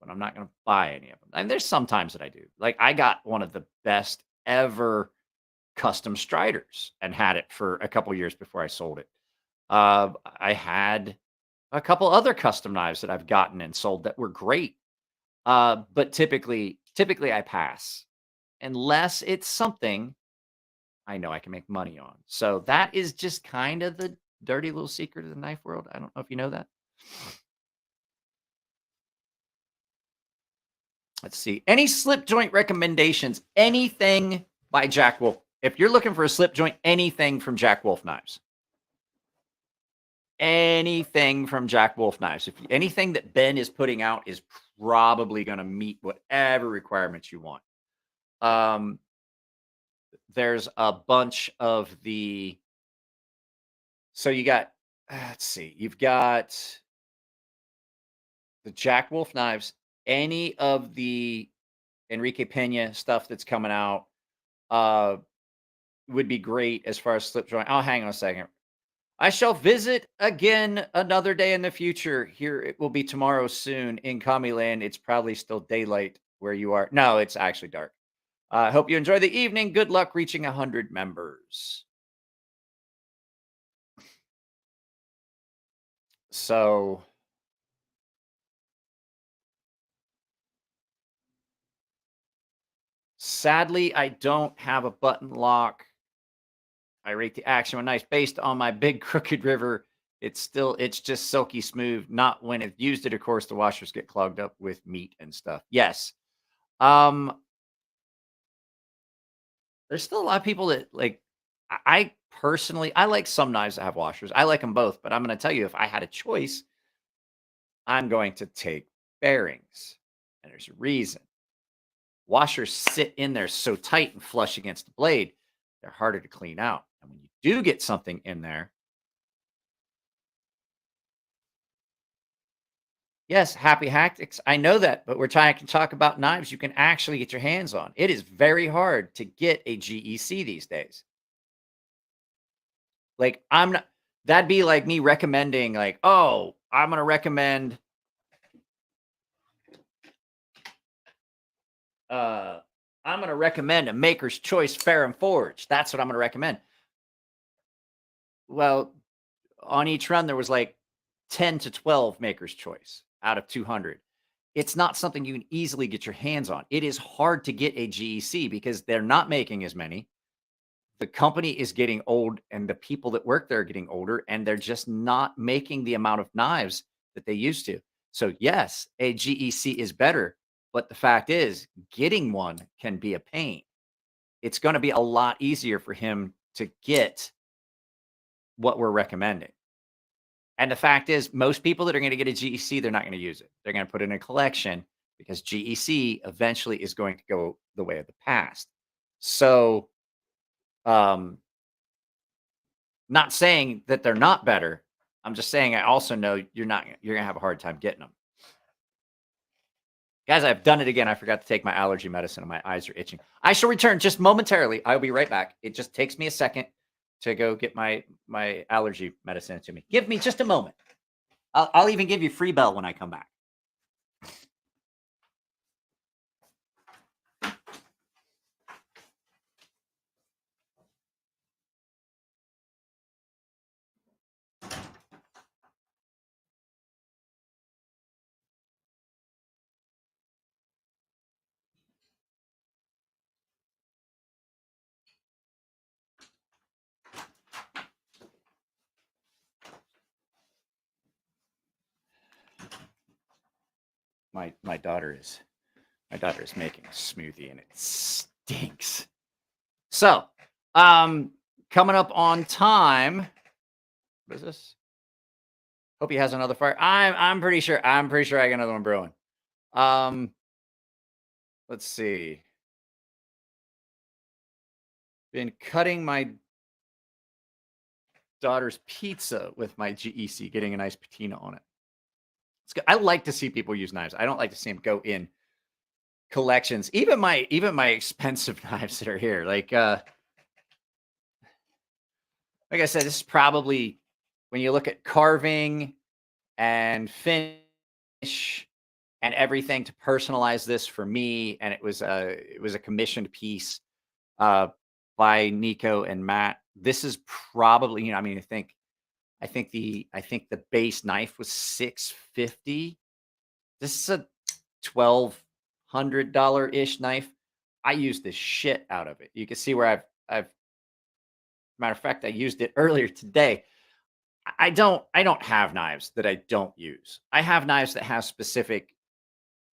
but I'm not going to buy any of them. And there's some times that I do. Like I got one of the best ever custom Striders and had it for a couple years before I sold it. I had a couple other custom knives that I've gotten and sold that were great. But typically I pass unless it's something I know I can make money on. So that is just kind of the dirty little secret of the knife world. I don't know if you know that. Let's see. Any slip joint recommendations? Anything by Jack Wolf. If you're looking for a slip joint, anything from Jack Wolf Knives. Anything from Jack Wolf Knives. If anything that Ben is putting out is probably going to meet whatever requirements you want. There's a bunch of the. So you got, let's see, you've got the Jack Wolf Knives, any of the Enrique Pena stuff that's coming out would be great as far as slip joint. Oh, hang on a second. I shall visit again another day in the future. Here it will be tomorrow soon in Kamiland. It's probably still daylight where you are. No, it's actually dark. I hope you enjoy the evening. Good luck reaching 100 members. So sadly, I don't have a button lock. I rate the action on knives based on my big crooked river. It's just silky smooth. Not when it's used it, of course, the washers get clogged up with meat and stuff. Yes. There's still a lot of people that like, I personally, I like some knives that have washers. I like them both, but I'm going to tell you, if I had a choice, I'm going to take bearings. And there's a reason. Washers sit in there so tight and flush against the blade, they're harder to clean out. And when you do get something in there, Yes, happy hactics. I know that, but we're trying to talk about knives you can actually get your hands on. It is very hard to get a GEC these days. Like, I'm not, that'd be like me recommending, like, oh, I'm going to recommend, I'm going to recommend a Maker's Choice Fair and Forge. That's what I'm going to recommend. Well, on each run, there was like 10 to 12 Maker's Choice out of 200. It's not something you can easily get your hands on. It is hard to get a GEC because they're not making as many. The company is getting old and the people that work there are getting older, and they're just not making the amount of knives that they used to. So yes, a GEC is better, but the fact is getting one can be a pain. It's going to be a lot easier for him to get what we're recommending. And the fact is, most people that are going to get a GEC, they're not going to use it. They're going to put it in a collection because GEC eventually is going to go the way of the past. So, not saying that they're not better. I'm just saying I also know you're going to have a hard time getting them. Guys, I've done it again. I forgot to take my allergy medicine and my eyes are itching. I shall return just momentarily. I'll be right back. It just takes me a second to go get my allergy medicine to me. Give me just a moment. I'll even give you free bell when I come back. My daughter is making a smoothie and it stinks. So, coming up on time. What is this? Hope he has another fire. I'm pretty sure I got another one brewing. Let's see. Been cutting my daughter's pizza with my GEC, getting a nice patina on it. It's good. I like to see people use knives. I don't like to see them go in collections. Even my expensive knives that are here. Like I said, this is probably when you look at carving and finish and everything to personalize this for me. And it was a commissioned piece by Nico and Matt. This is probably, I mean, I think the base knife was $650. This is a $1,200-ish knife. I used the shit out of it. You can see where I've matter of fact, I used it earlier today. I don't have knives that I don't use. I have knives that have specific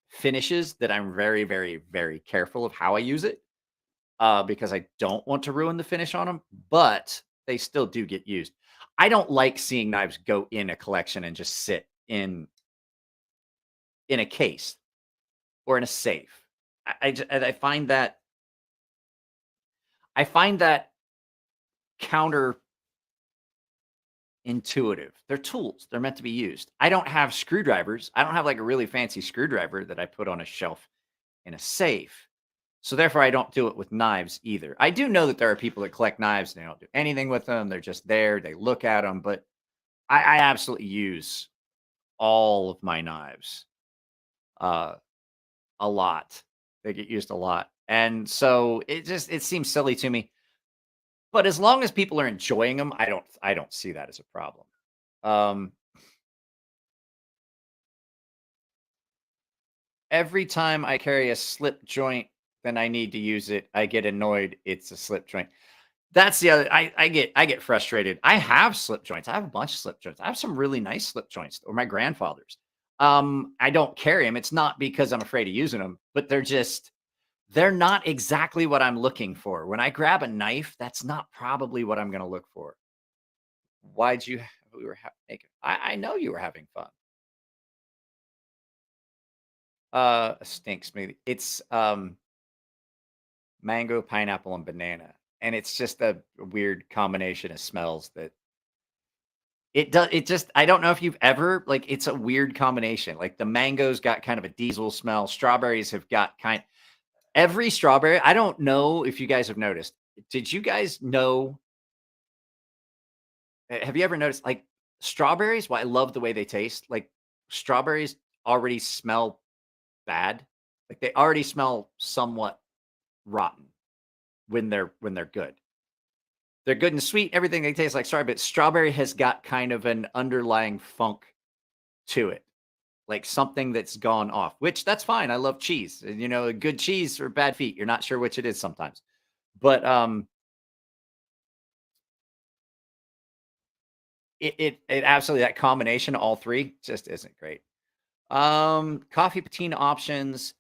finishes that I'm very, very, very careful of how I use it. Because I don't want to ruin the finish on them, but they still do get used. I don't like seeing knives go in a collection and just sit in a case or in a safe. I find that counterintuitive. They're tools. They're meant to be used. I don't have screwdrivers. I don't have like a really fancy screwdriver that I put on a shelf in a safe. So therefore, I don't do it with knives either. I do know that there are people that collect knives and they don't do anything with them. They're just there. They look at them. But I absolutely use all of my knives a lot. They get used a lot. And so it seems silly to me. But as long as people are enjoying them, I don't see that as a problem. Every time I carry a slip joint, then I need to use it. I get annoyed. It's a slip joint. That's the other. I get frustrated. I have slip joints. I have a bunch of slip joints. I have some really nice slip joints, or my grandfather's. I don't carry them. It's not because I'm afraid of using them, but they're not exactly what I'm looking for. When I grab a knife, that's not probably what I'm going to look for. Why'd you? We were making. I know you were having fun. A stink smoothie. It's mango, pineapple, and banana. And it's just a weird combination of smells that It does. It just, I don't know if you've ever, like, it's a weird combination. Like the mango's got kind of a diesel smell. Strawberries have got every strawberry. I don't know if you guys have noticed. Did you guys know? Have you ever noticed like strawberries? Well, I love the way they taste. Like strawberries already smell bad. Like they already smell somewhat rotten when they're good. They're good and sweet. Everything they taste like strawberry, but strawberry has got kind of an underlying funk to it, like something that's gone off. Which that's fine. I love cheese. You know, a good cheese or bad feet. You're not sure which it is sometimes, but it absolutely, that combination, all three, just isn't great. Coffee patina options.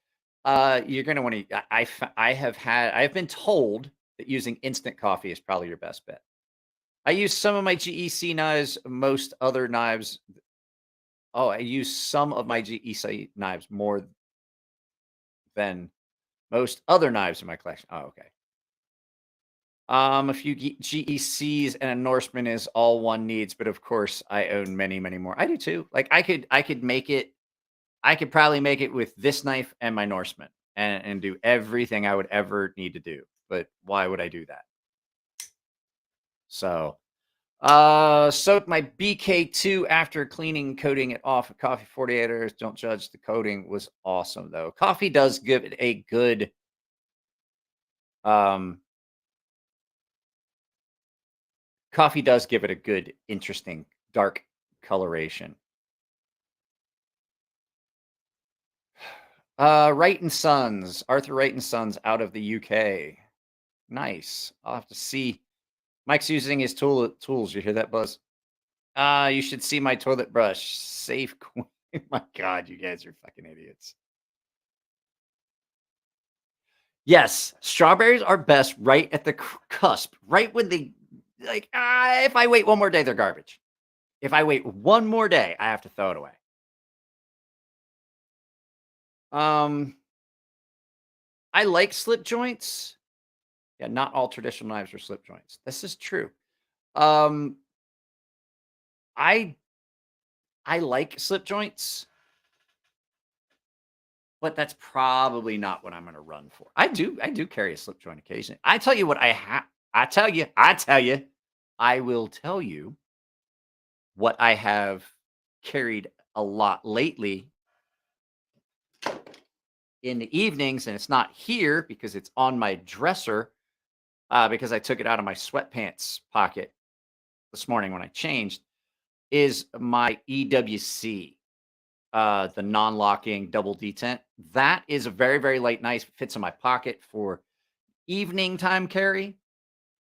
You're gonna want to. I've been told that using instant coffee is probably your best bet. I use some of my GEC knives, most other knives. Oh, I use some of my GEC knives more than most other knives in my collection. Oh, okay. A few GECs and a Norseman is all one needs, but of course I own many, many more. I do too. Like I could make it. I could probably make it with this knife and my Norseman and do everything I would ever need to do. But why would I do that? So, soak my BK2 after cleaning, coating it off of coffee 48 hours. Don't judge. The coating was awesome though. Coffee does give it a good, interesting, dark coloration. Wright and Sons, Arthur Wright and Sons out of the UK. Nice. I'll have to see. Mike's using his tools. You hear that, Buzz? You should see my toilet brush. Safe. My God, you guys are fucking idiots. Yes, strawberries are best right at the cusp, right when they like. If I wait one more day, they're garbage. If I wait one more day, I have to throw it away. I like slip joints. Yeah, not all traditional knives are slip joints. This is true. I like slip joints, but that's probably not what I'm going to run for. I do carry a slip joint occasionally. I tell you what I will tell you what I have carried a lot lately in the evenings, and it's not here because it's on my dresser, because I took it out of my sweatpants pocket this morning when I changed, is my EWC, the non-locking double detent. That is a very, very light knife. It fits in my pocket for evening time carry.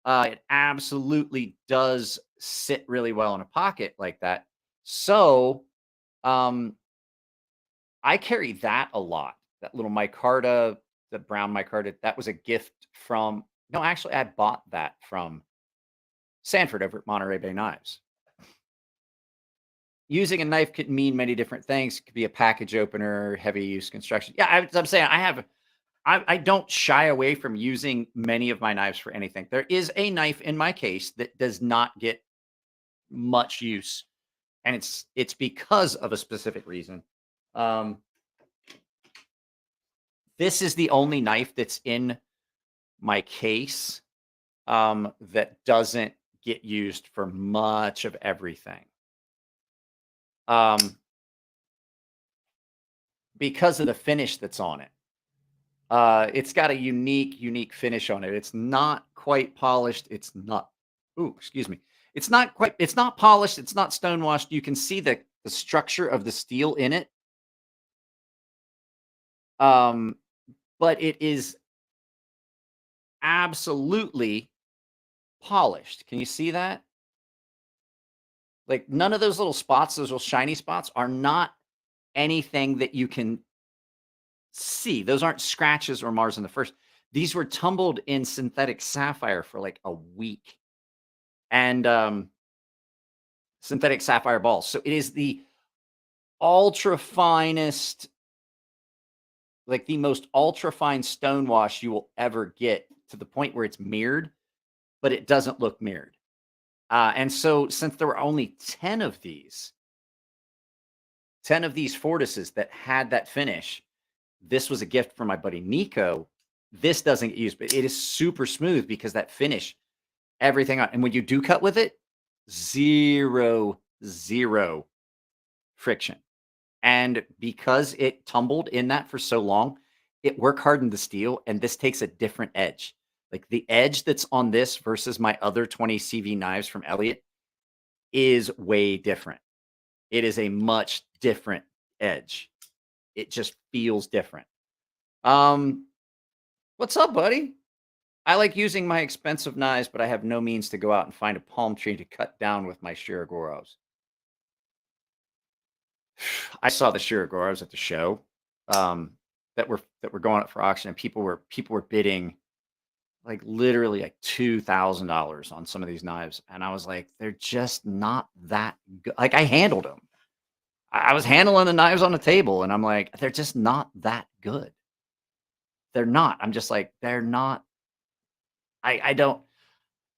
It absolutely does sit really well in a pocket like that. So I carry that a lot. That little micarta, the brown micarta, that was a gift from, no, actually, I bought that from Sanford over at Monterey Bay Knives. Using a knife could mean many different things. It could be a package opener, heavy use construction. Yeah, I'm saying I don't shy away from using many of my knives for anything. There is a knife in my case that does not get much use, and it's because of a specific reason. This is the only knife that's in my case that doesn't get used for much of everything. Because of the finish that's on it. It's got a unique finish on it. It's not quite polished. It's not, excuse me. It's not polished. It's not stonewashed. You can see the structure of the steel in it. But it is absolutely polished. Can you see that? Like none of those little spots, those little shiny spots are not anything that you can see. Those aren't scratches or Mars in the first. These were tumbled in synthetic sapphire for like a week. And synthetic sapphire balls. So it is the ultra finest, like the most ultra fine stonewash you will ever get, to the point where it's mirrored, but it doesn't look mirrored. And so since there were only 10 of these Fortises that had that finish, this was a gift from my buddy Nico. This doesn't get used, but it is super smooth because that finish, everything on. And when you do cut with it, zero friction. And because it tumbled in that for so long, it work hardened the steel, and this takes a different edge. Like the edge that's on this versus my other 20 CV knives from Elliott is way different. It is a much different edge. It just feels different. What's up, buddy? I like using my expensive knives, but I have no means to go out and find a palm tree to cut down with my Shiragoros. I saw the Shiragoros at the show that were going up for auction, and people were bidding like literally like $2,000 on some of these knives, and I was like, they're just not that good. Like I handled them. I was handling the knives on the table, and I'm like, they're just not that good. They're not. I'm just like, they're not. I don't.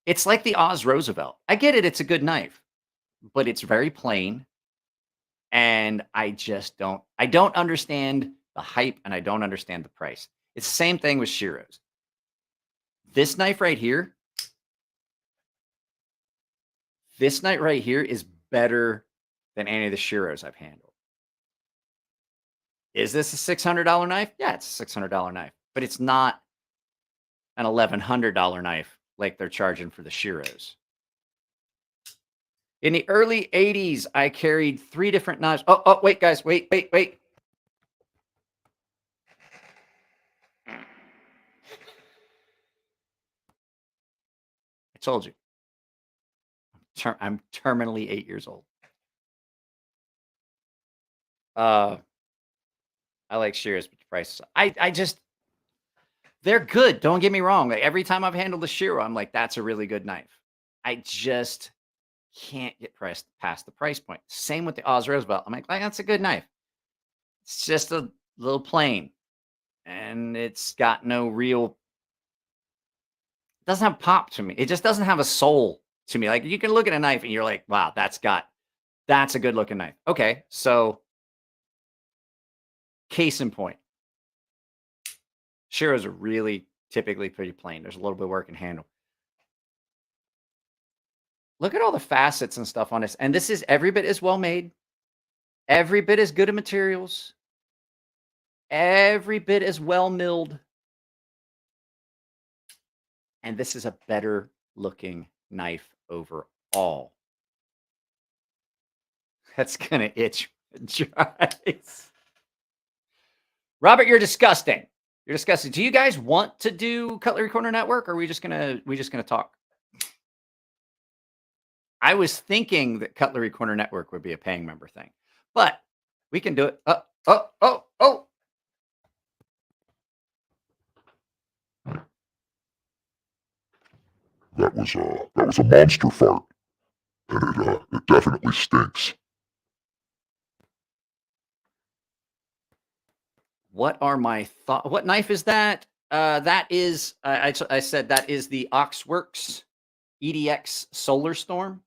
It's like the Oz Roosevelt. I get it. It's a good knife, but it's very plain. And I just don't. I don't understand the hype, and I don't understand the price. It's the same thing with Shiros. This knife right here. This knife right here is better than any of the Shiros I've handled. Is this a $600 knife? Yeah, it's a $600 knife, but it's not an $1,100 knife like they're charging for the Shiros. In the early 80s, I carried 3 different knives. Oh, wait, guys, wait. I told you. I'm terminally 8 years old. I like Shiros, but the price. I just, they're good. Don't get me wrong. Like every time I've handled a Shiro, I'm like, that's a really good knife. I just can't get past the price point. Same with the Oz Roosevelt. I'm like, that's a good knife. It's just a little plain, and it's got no real. It doesn't have pop to me. It just doesn't have a soul to me. Like you can look at a knife and you're like, wow, that's a good looking knife. Okay, so case in point, Shiros are really typically pretty plain. There's a little bit of work in handle. Look at all the facets and stuff on this. And this is every bit as well made, every bit as good of materials, every bit as well milled. And this is a better looking knife overall. That's going to itch dries. Robert, you're disgusting. You're disgusting. Do you guys want to do Cutlery Corner Network, or are we just gonna talk? I was thinking that Cutlery Corner Network would be a paying member thing, but we can do it. Oh. That was a monster fart, and it definitely stinks. What are my thoughts? What knife is that? That is, I said that is the Oxworks EDX Solar Storm.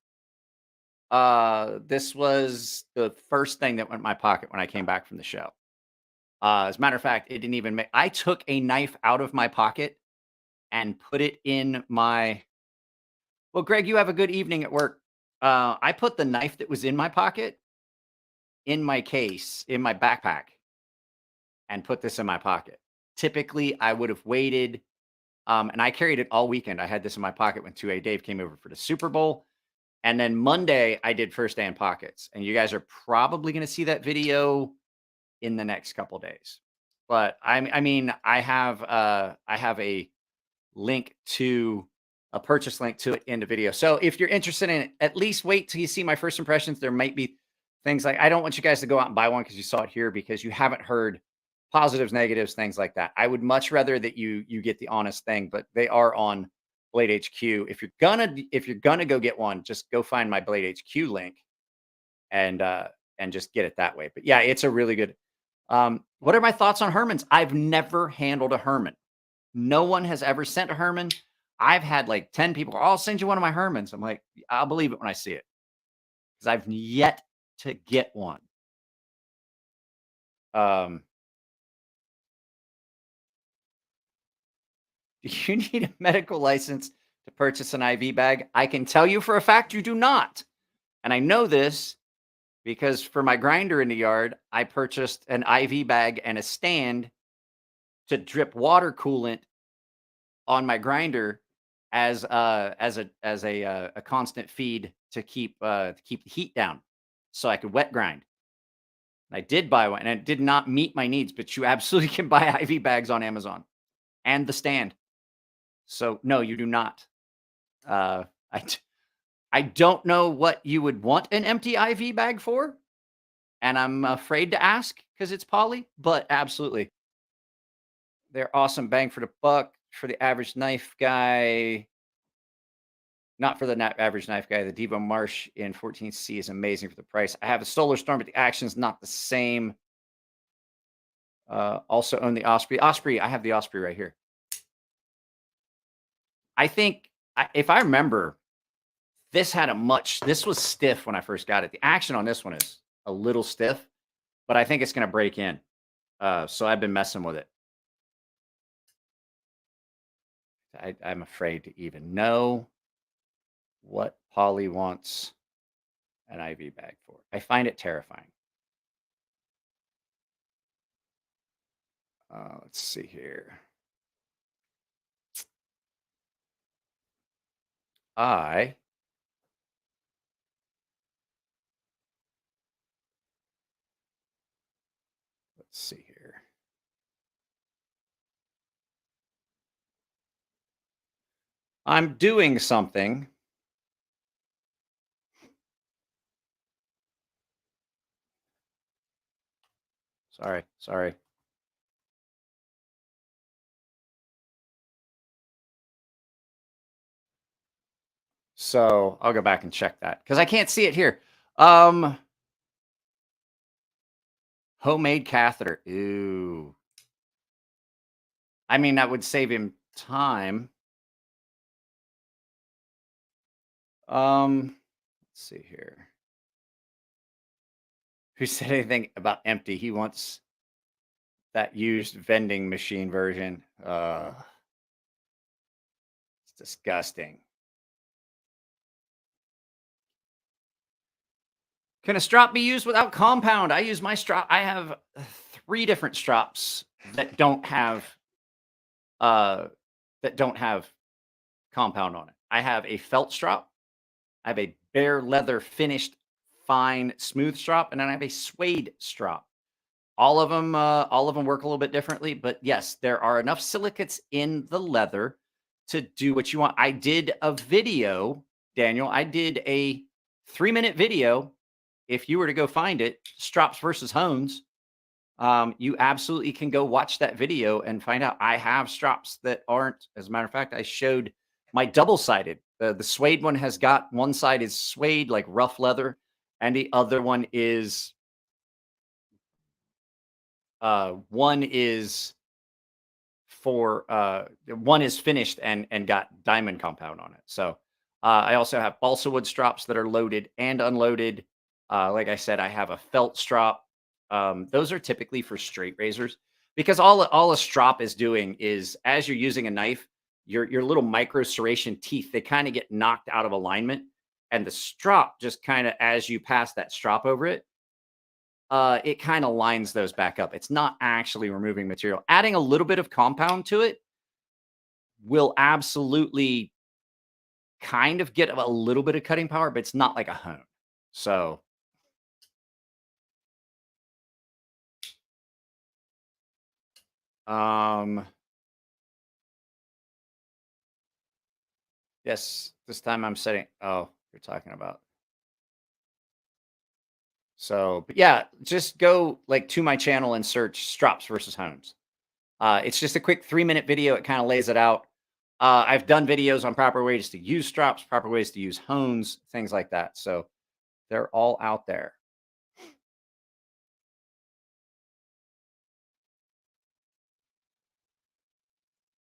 This was the first thing that went in my pocket when I came back from the show. As a matter of fact, it didn't even make. I took a knife out of my pocket and put it in my. Well, Greg, you have a good evening at work. I put the knife that was in my pocket in my case, in my backpack, and put this in my pocket. Typically, I would have waited, and I carried it all weekend. I had this in my pocket when 2A Dave came over for the Super Bowl. And then Monday, I did First Day in Pockets. And you guys are probably going to see that video in the next couple days. But I mean, I have a link to a purchase link to it in the video. So if you're interested in it, at least wait till you see my first impressions. There might be things like, I don't want you guys to go out and buy one because you saw it here, because you haven't heard positives, negatives, things like that. I would much rather that you get the honest thing, but they are on Blade HQ. If you're gonna go get one, just go find my Blade HQ link and just get it that way. But yeah, it's a really good. What are my thoughts on Hermans? I've never handled a Herman. No one has ever sent a Herman. I've had like 10 people, I'll send you one of my Hermans. I'm like, I'll believe it when I see it. Because I've yet to get one. Do you need a medical license to purchase an IV bag? I can tell you for a fact you do not. And I know this because for my grinder in the yard, I purchased an IV bag and a stand to drip water coolant on my grinder as a constant feed to keep the heat down, so I could wet grind. I did buy one, and it did not meet my needs. But you absolutely can buy IV bags on Amazon and the stand. So no, you do not. Uh, I don't know what you would want an empty IV bag for, and I'm afraid to ask because it's poly. But absolutely, they're awesome, bang for the buck for the average knife guy. Not for the average knife guy. The Devo Marsh in 14C is amazing for the price. I have a Solar Storm, but the action's not the same. Also own the Osprey. Osprey, I have the Osprey right here. I think, if I remember, this was stiff when I first got it. The action on this one is a little stiff, but I think it's going to break in. So I've been messing with it. I'm afraid to even know what Polly wants an IV bag for. I find it terrifying. Let's see here. Let's see here. I'm doing something. Sorry. So I'll go back and check that because I can't see it here. Homemade catheter. Ooh. I mean, that would save him time. Let's see here. Who said anything about empty? He wants that used vending machine version. It's disgusting. Can a strop be used without compound? I use my strop. I have 3 different strops that don't have compound on it. I have a felt strop. I have a bare leather finished fine smooth strop, and then I have a suede strop. All of them work a little bit differently, but yes, there are enough silicates in the leather to do what you want. I did a video, Daniel. I did a 3-minute video. If you were to go find it, strops versus hones, you absolutely can go watch that video and find out. I have strops that aren't. As a matter of fact, I showed my double-sided. The suede one has got one side is suede, like rough leather, and the other one is one is finished and got diamond compound on it. So I also have balsa wood strops that are loaded and unloaded. Like I said, I have a felt strop. Those are typically for straight razors because all a strop is doing is, as you're using a knife, your little micro serration teeth, they kind of get knocked out of alignment, and the strop just kind of, as you pass that strop over it, it kind of lines those back up. It's not actually removing material. Adding a little bit of compound to it will absolutely kind of get a little bit of cutting power, but it's not like a hone. So yes, this time I'm setting. Oh, you're talking about. So, but yeah, just go like to my channel and search strops versus hones. It's just a quick 3-minute video. It kind of lays it out. I've done videos on proper ways to use strops, proper ways to use hones, things like that. So they're all out there.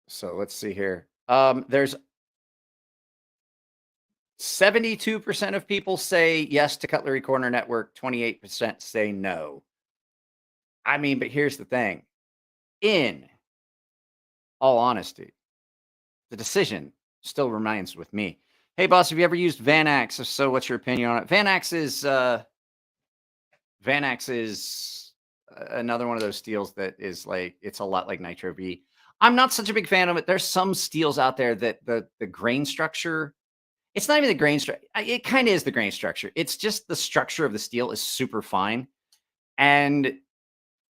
So let's see here. There's 72% of people say yes to Cutlery Corner Network. 28% say no. I mean, but here's the thing. In all honesty, the decision still remains with me. Hey, boss, have you ever used Vanax? If so, what's your opinion on it? Vanax is another one of those steels that is like, it's a lot like Nitro V. I'm not such a big fan of it. There's some steels out there that the grain structure, it's not even the grain structure. It kind of is the grain structure. It's just the structure of the steel is super fine. And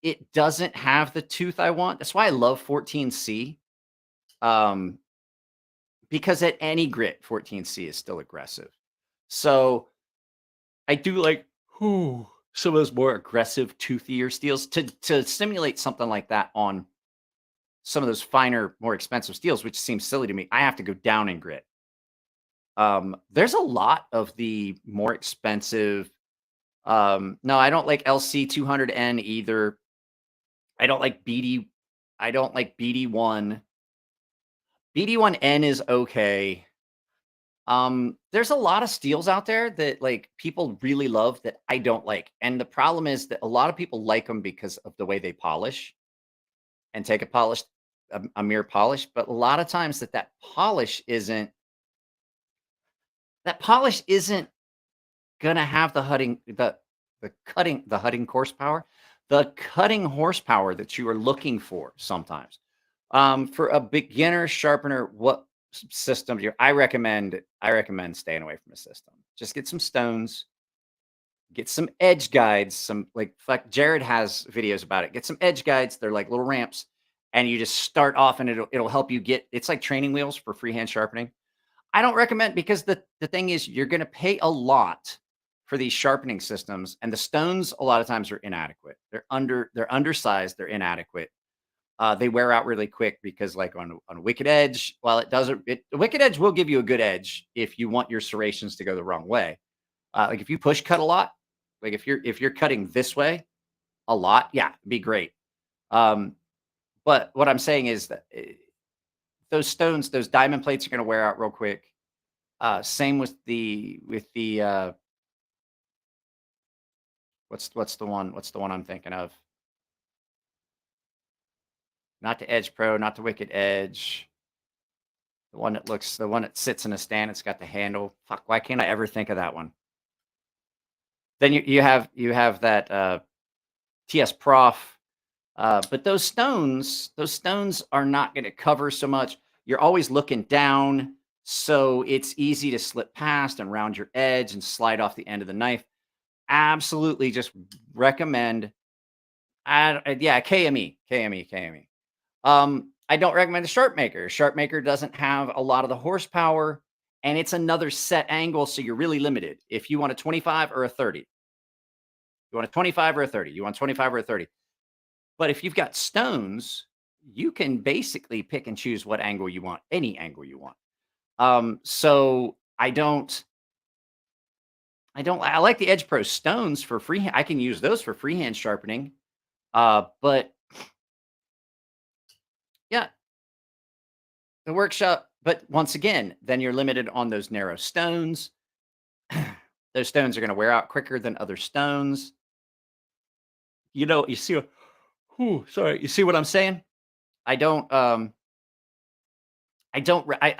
it doesn't have the tooth I want. That's why I love 14C. Because at any grit, 14C is still aggressive. So I do like some of those more aggressive, toothier steels to simulate something like that on some of those finer, more expensive steels, which seems silly to me. I have to go down in grit. There's a lot of the more expensive. No, I don't like LC 200N either. I don't like BD. I don't like BD1. BD1N is okay. There's a lot of steels out there that like people really love that I don't like. And the problem is that a lot of people like them because of the way they polish and take a mere polish. But a lot of times that polish isn't gonna have the cutting horsepower that you are looking for sometimes. For a beginner sharpener, what system do you? I recommend staying away from a system. Just get some stones, get some edge guides, some like Jared has videos about it. Get some edge guides. They're like little ramps, and you just start off, and it'll help you get. It's like training wheels for freehand sharpening. I don't recommend because the thing is you're going to pay a lot for these sharpening systems, and the stones a lot of times are inadequate. They're undersized. They're inadequate. They wear out really quick because like on a Wicked Edge, while it doesn't, the Wicked Edge will give you a good edge if you want your serrations to go the wrong way. Like if you push cut a lot, like if you're cutting this way a lot, yeah, it'd be great. But what I'm saying is that those stones, those diamond plates are going to wear out real quick. Same with the what's the one I'm thinking of? Not the Edge Pro, not the Wicked Edge. The one that sits in a stand. It's got the handle. Fuck, why can't I ever think of that one? Then you have that TS Prof. But those stones are not going to cover so much. You're always looking down, so it's easy to slip past and round your edge and slide off the end of the knife. Absolutely, just recommend. KME. I don't recommend a Sharp Maker. Sharp Maker doesn't have a lot of the horsepower, and it's another set angle, so you're really limited. If you want a 25 or a 30, you want a 25 or a 30, you want 25 or a 30. But if you've got stones, you can basically pick and choose what angle you want, any angle you want. So I like the Edge Pro stones for freehand. I can use those for freehand sharpening. But yeah, the workshop. But once again, then you're limited on those narrow stones. Those stones are going to wear out quicker than other stones. You see what I'm saying? I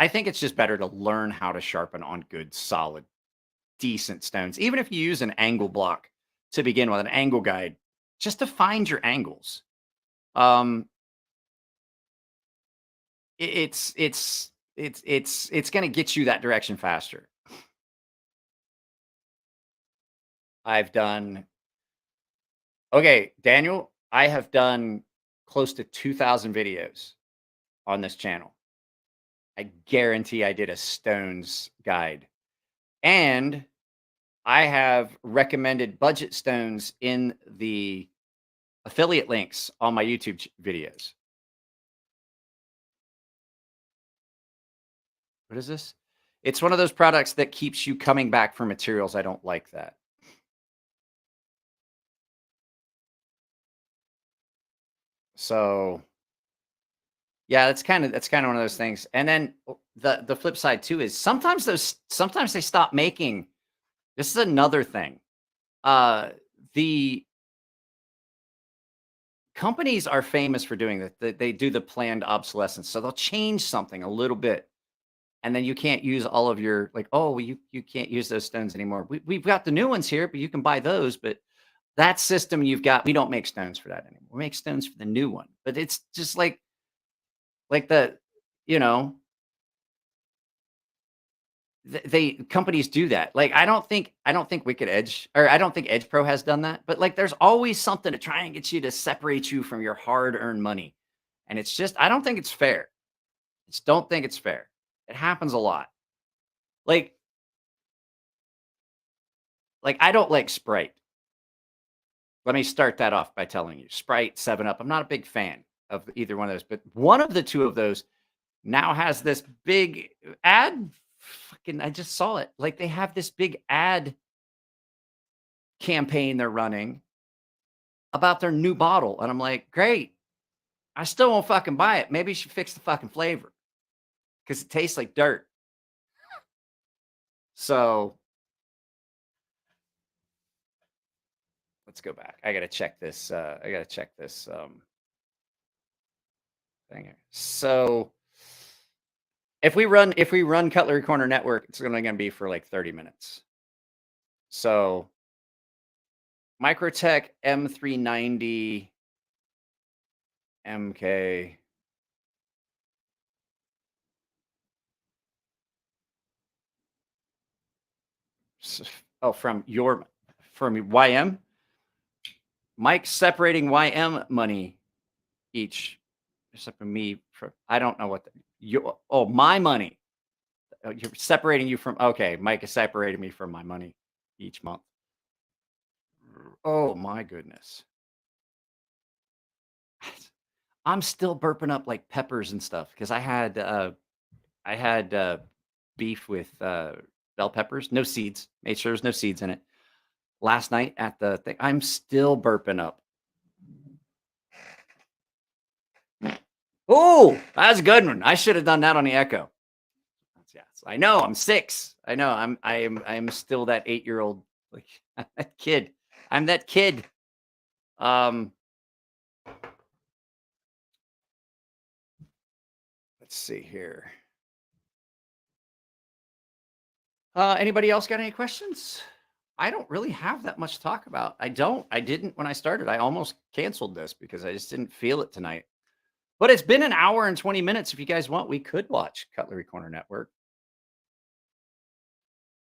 think it's just better to learn how to sharpen on good, solid, decent stones. Even if you use an angle block to begin with, an angle guide, just to find your angles. It's going to get you that direction faster. Okay, Daniel, I have done close to 2,000 videos on this channel. I guarantee I did a stones guide. And I have recommended budget stones in the affiliate links on my YouTube videos. What is this? It's one of those products that keeps you coming back for materials. I don't like that. So Yeah, that's kind of one of those things. And then the flip side too is sometimes they stop making. This is another thing. The companies are famous for doing that. They do the planned obsolescence. So they'll change something a little bit. And then you can't use all of your like, oh, well, you can't use those stones anymore. We've got the new ones here, but you can buy those. But that system you've got, we don't make stones for that anymore. We make stones for the new one. But it's just like the, you know, they companies do that. Like I don't think Wicked Edge, or I don't think Edge Pro has done that. But like there's always something to try and get you to separate you from your hard-earned money. And it's just, I don't think it's fair. I just don't think it's fair. It happens a lot. Like I don't like Sprite. Let me start that off by telling you, Sprite, 7-Up. I'm not a big fan of either one of those, but one of the two of those now has this big ad. Fucking, I just saw it. Like they have this big ad campaign they're running about their new bottle, and I'm like, great. I still won't fucking buy it. Maybe you should fix the fucking flavor because it tastes like dirt. So let's go back. I gotta check this. Thing here. So if we run Cutlery Corner Network, it's only gonna be for like 30 minutes. So Microtech M390 MK. Oh, from YM. Mike separating YM money each. Except for me, I don't know what my money. You're separating you from, okay, Mike is separating me from my money each month. Oh my goodness. I'm still burping up like peppers and stuff because I had beef with bell peppers, no seeds. Made sure there's no seeds in it. Last night at the thing, I'm still burping up. Oh, that's a good one. I should have done that on the Echo. Yes, I know. I'm 6. I know. I'm still that 8-year-old, like that kid. I'm that kid. Let's see here. Anybody else got any questions? I don't really have that much to talk about. I didn't when I started. I almost canceled this because I just didn't feel it tonight. But it's been an hour and 20 minutes. If you guys want, we could watch Cutlery Corner Network.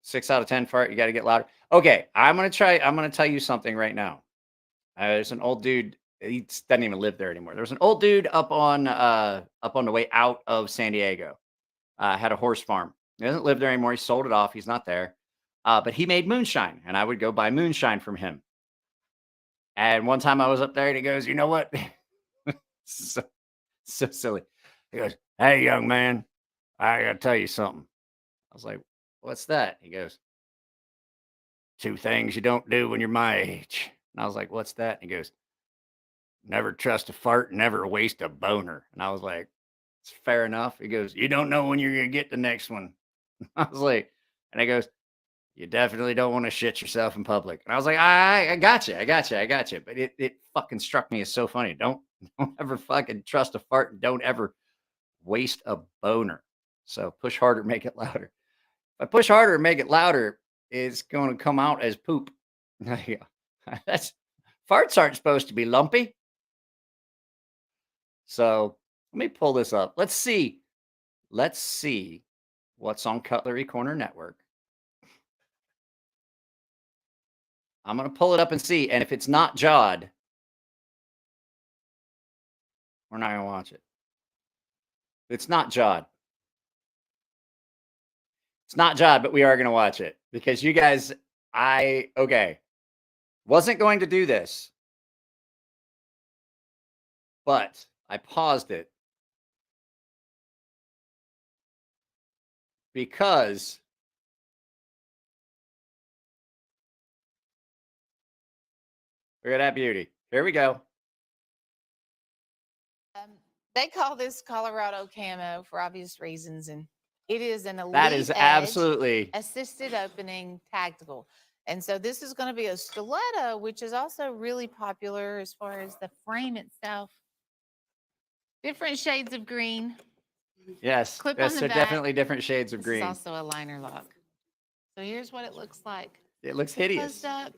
6 out of 10 fart. You got to get louder. Okay, I'm going to tell you something right now. There's an old dude. He doesn't even live there anymore. There's an old dude up on the way out of San Diego. Had a horse farm. He doesn't live there anymore. He sold it off. He's not there. But he made moonshine, and I would go buy moonshine from him. And one time I was up there, and he goes, "You know what?" so silly. He goes, "Hey, young man, I got to tell you something." I was like, "What's that?" He goes, "2 things you don't do when you're my age." And I was like, "What's that?" And he goes, "Never trust a fart, never waste a boner." And I was like, "It's fair enough." He goes, "You don't know when you're going to get the next one." I was like, and he goes, "You definitely don't want to shit yourself in public." And I was like, I got you. But it fucking struck me as so funny. Don't ever fucking trust a fart, and don't ever waste a boner. So push harder, make it louder. If I push harder and make it louder, it's going to come out as poop. Yeah. Farts aren't supposed to be lumpy. So let me pull this up. Let's see what's on Cutlery Corner Network. I'm going to pull it up and see. And if it's not Jod, we're not going to watch it. It's not Jod. It's not Jod, but we are going to watch it because you guys, wasn't going to do this, but I paused it because look at that beauty. Here we go. They call this Colorado camo for obvious reasons, and it is an elite That is edge absolutely. assisted opening tactical. And so this is going to be a stiletto, which is also really popular as far as the frame itself. Different shades of green. Yes. Clip Yes, on the they're back. definitely different shades of This green. is also a liner lock. So here's what it looks like. It looks Closed hideous. up.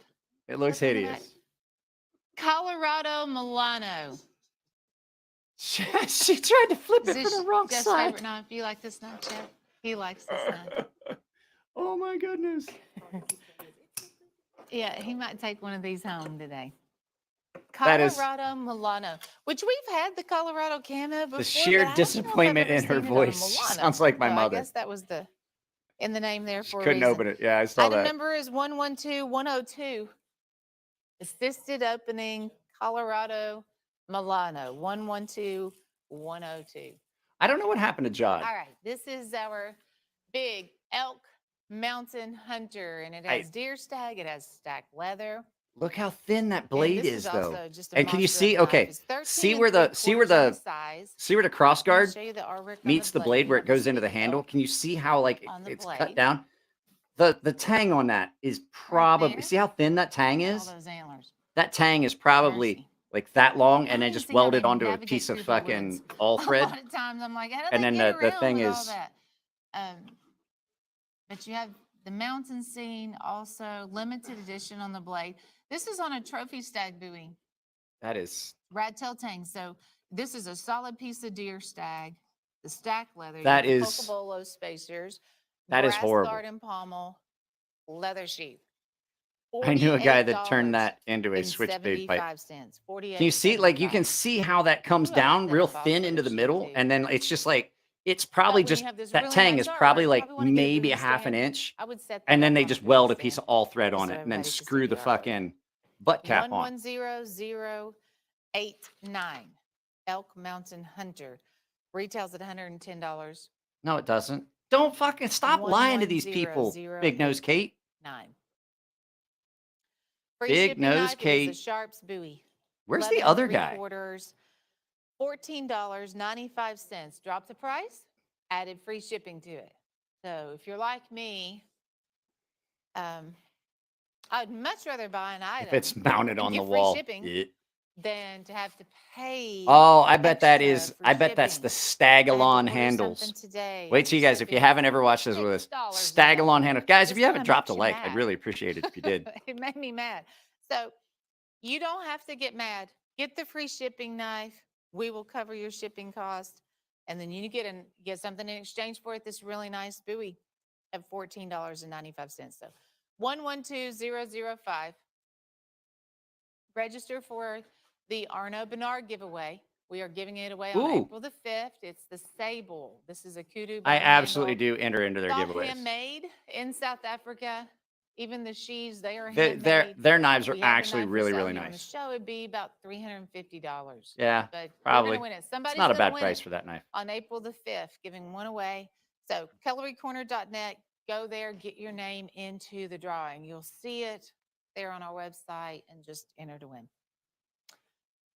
It looks Clip on the back. hideous. Colorado Milano. She tried to flip Is it this for the wrong Jeff's side. favorite knife? You like this knife, Jeff? He likes this knife. Oh my goodness. Yeah, he might take one of these home today. That is- Colorado Milano, which we've had the Colorado camo before. The sheer but I don't know if I've disappointment ever in her seen it on a voice Milano. sounds like my So mother. I guess that was in the name there She for a couldn't reason. open it. Yeah, I saw Item that. number is 112102. Assisted opening Colorado Milano 112102. I don't know what happened to Jod. All right, this is our big elk mountain hunter, and it has deer stag. It has stacked leather. Look how thin that And blade this is, is though. also just a And can you monster see? of a knife. Okay, It's 13 see and where the 3/4 on the size. see where the I'll cross guard show you the artwork on meets the blade where it You have goes into the big handle. elk Can you see how like on the it's cut blade. down? The tang on that is probably there. see how thin that tang Look at is. all those antlers. That tang is probably Mercy. like that long, and I then don't just see how welded they onto a navigate piece of through the fucking woods. all A thread. lot of times I'm like, how do And they then get the around thing with all is- that? But you have the mountain scene, also limited edition on the blade. This is on a trophy stag buoy, That is rat tail tang. So this is a solid piece of deer stag. The stack leather. You That have the is- Cocobolo spacers. that is brass horrible. guard and pommel, leather sheath. I knew a guy that turned $48 that into a and switchblade pipe. 75 cents. 48 Can you see? Like you 75. can see how that comes Ooh, I like down that real embossed thin leather into the sheath middle, too. and then it's just like it's probably when you just have this that really tang nice is probably artwork, like probably wanna get a maybe a booty half an stand. inch, I would set that and then up they on just booty weld a stand piece of all thread just on so it, and then everybody can see screw the artwork. fucking butt cap on. 110089 Elk Mountain Hunter retails at $110. No, it doesn't. Don't fucking stop lying to these people, Big Nose Kate. 9. Free Big shipping Nose knife, it is Kate. the Sharps buoy. Where's the 11 other guy? 3/4, $14.95. Drop the price, added free shipping to it. So if you're like me, I'd much rather buy an item If it's mounted and on the get free wall. shipping Yeah. than to have to pay. Oh, I bet that extra is. for I bet that's shipping. the I had to Stagalon order handles. something today, Wait and till you guys, if you shipping haven't ever watched this with us, $6 Stagalon handles. Guys, if Just you haven't kinda dropped a makes you like, I'd mad. really appreciate it if you did. It made me mad. So you don't have to get mad. Get the free shipping knife. We will cover your shipping cost. And then you get something in exchange for it. This really nice buoy at $14.95. So 112005. Register for the Arno Bernard giveaway. We are giving it away on Ooh. April the 5th. It's the Sable. This is a kudu. I bone absolutely handle. do enter into their It's all giveaways. handmade in South Africa. Even the sheaths, they are Their, handmade. their knives are We have the actually knife for really, sale really here on the nice. show, it'd be about $350. Yeah, But probably. We're gonna win it. It's Somebody's not a gonna bad win price it for that knife. on April the 5th, giving one away. So cutlerycorner.net, go there, get your name into the drawing. You'll see it there on our website and just enter to win.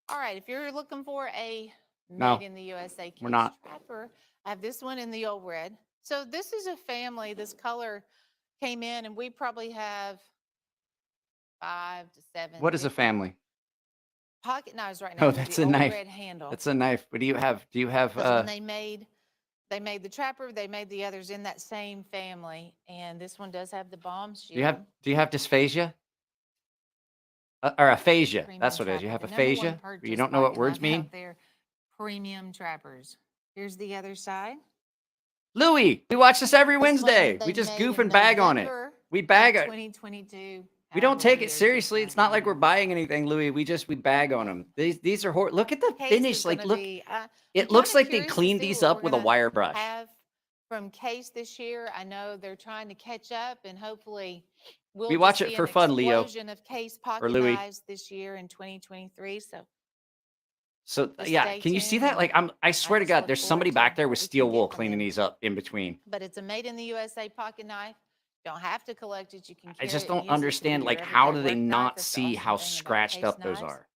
All right, if you're looking for a No, made in the USA we're case not. trapper, I have this one in the old red. So this is a family, this color came in and we probably have 5 to 7. What is a different family? pocket knives right Oh, now. with that's the a old knife. red handle. That's a knife. But do you have? Because when they made the trapper, they made the others in that same family, and this one does have the bomb shield. Do you have dysphagia? Or aphasia? Premium That's what it is. You trapper, have the number one aphasia. You purchased don't know what pocket words knife out mean. there, premium trappers. Here's the other side. Louis, we watch this every This one Wednesday. they We just made goof in and bag on it. November We of bag it. 2022. We don't However, take we it are seriously. It's not like we're discounting buying anything, Louis. We bag on them. These are look at the it. Case finish. is Like gonna look, be, it I'm looks kinda like they curious to cleaned see these what up we're with a gonna wire brush. have from Case this year. I know they're trying to catch up, and hopefully we'll We just watch it see for an fun, Leo. explosion of Case pocket Louis. knives this year in 2023. So Just yeah, stay can you see tuned, that? Like I swear to just God, look there's forward somebody to back there what with we can steel get wool from cleaning them. these up in between. But it's a made in the USA pocket knife. Don't have to collect it. You can. I Carry just it and don't use it for understand, your like, how do everyday they work knife. not That's the see awesome how thing about scratched Case up those knives. are?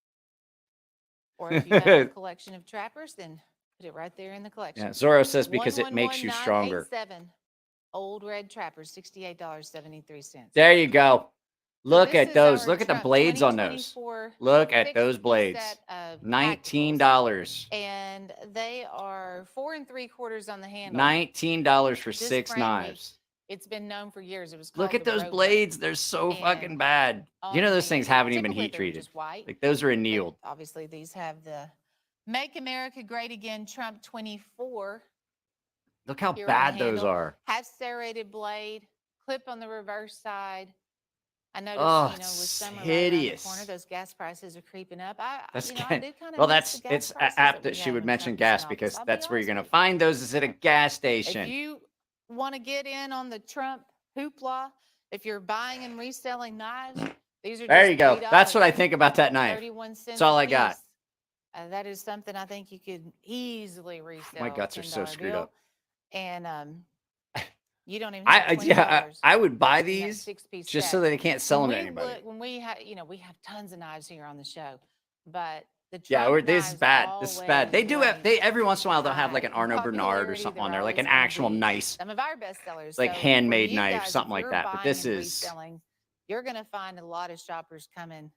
Or if you have a collection of trappers, then Put it right there in the collection. Yeah, Zorro says because it makes you stronger. 111987. Old Red Trapper, $68.73. There you go. Look this at is those. our Look at the Trump blades on those. 2024 Look at those 6-piece blades. set of $19. tacticals. And they are 4 3/4 on the handle. $19 for This 6 brand new. knives. It's been known for years. It was Look called at the those Road blades. They're so And fucking bad. You know on those the things haven't even tip been of heat wither, treated. just white. Like those are But annealed. obviously, these have the Make America Great Again Trump 24. Look how here on the bad those handle. are. Have serrated blade, clip on the reverse side. I noticed, Oh, with it's summer right around hideous. the corner, those gas prices are creeping up. That's I good. did kind of Well, it's prices apt we that she had would when mention Trump was in gas office. because I'll be that's where you're honest gonna with you. find those is at a gas If station. you want to get in on the Trump hoopla, if you're buying and reselling knives, these are There just you go. That's what I $3, think about that knife. 31 cents That's all a I got. piece. That is something I think you could easily resell. My guts are so $10 screwed bill. up. And you don't even have $20. I would buy in that these 6-piece just set. so that they can't sell them to When we anybody. when we have, we have tons of knives here on the show, but the Yeah, Trump this is knives bad. This is bad. They always do have rank every once in a while they'll have like an high in Arno Bernard or popularity. something They're on there, like always an gonna actual be nice, some of our bestsellers. like So for handmade you knife, guys, something if like you're that. But buying this and is reselling, you're gonna find a lot of shoppers coming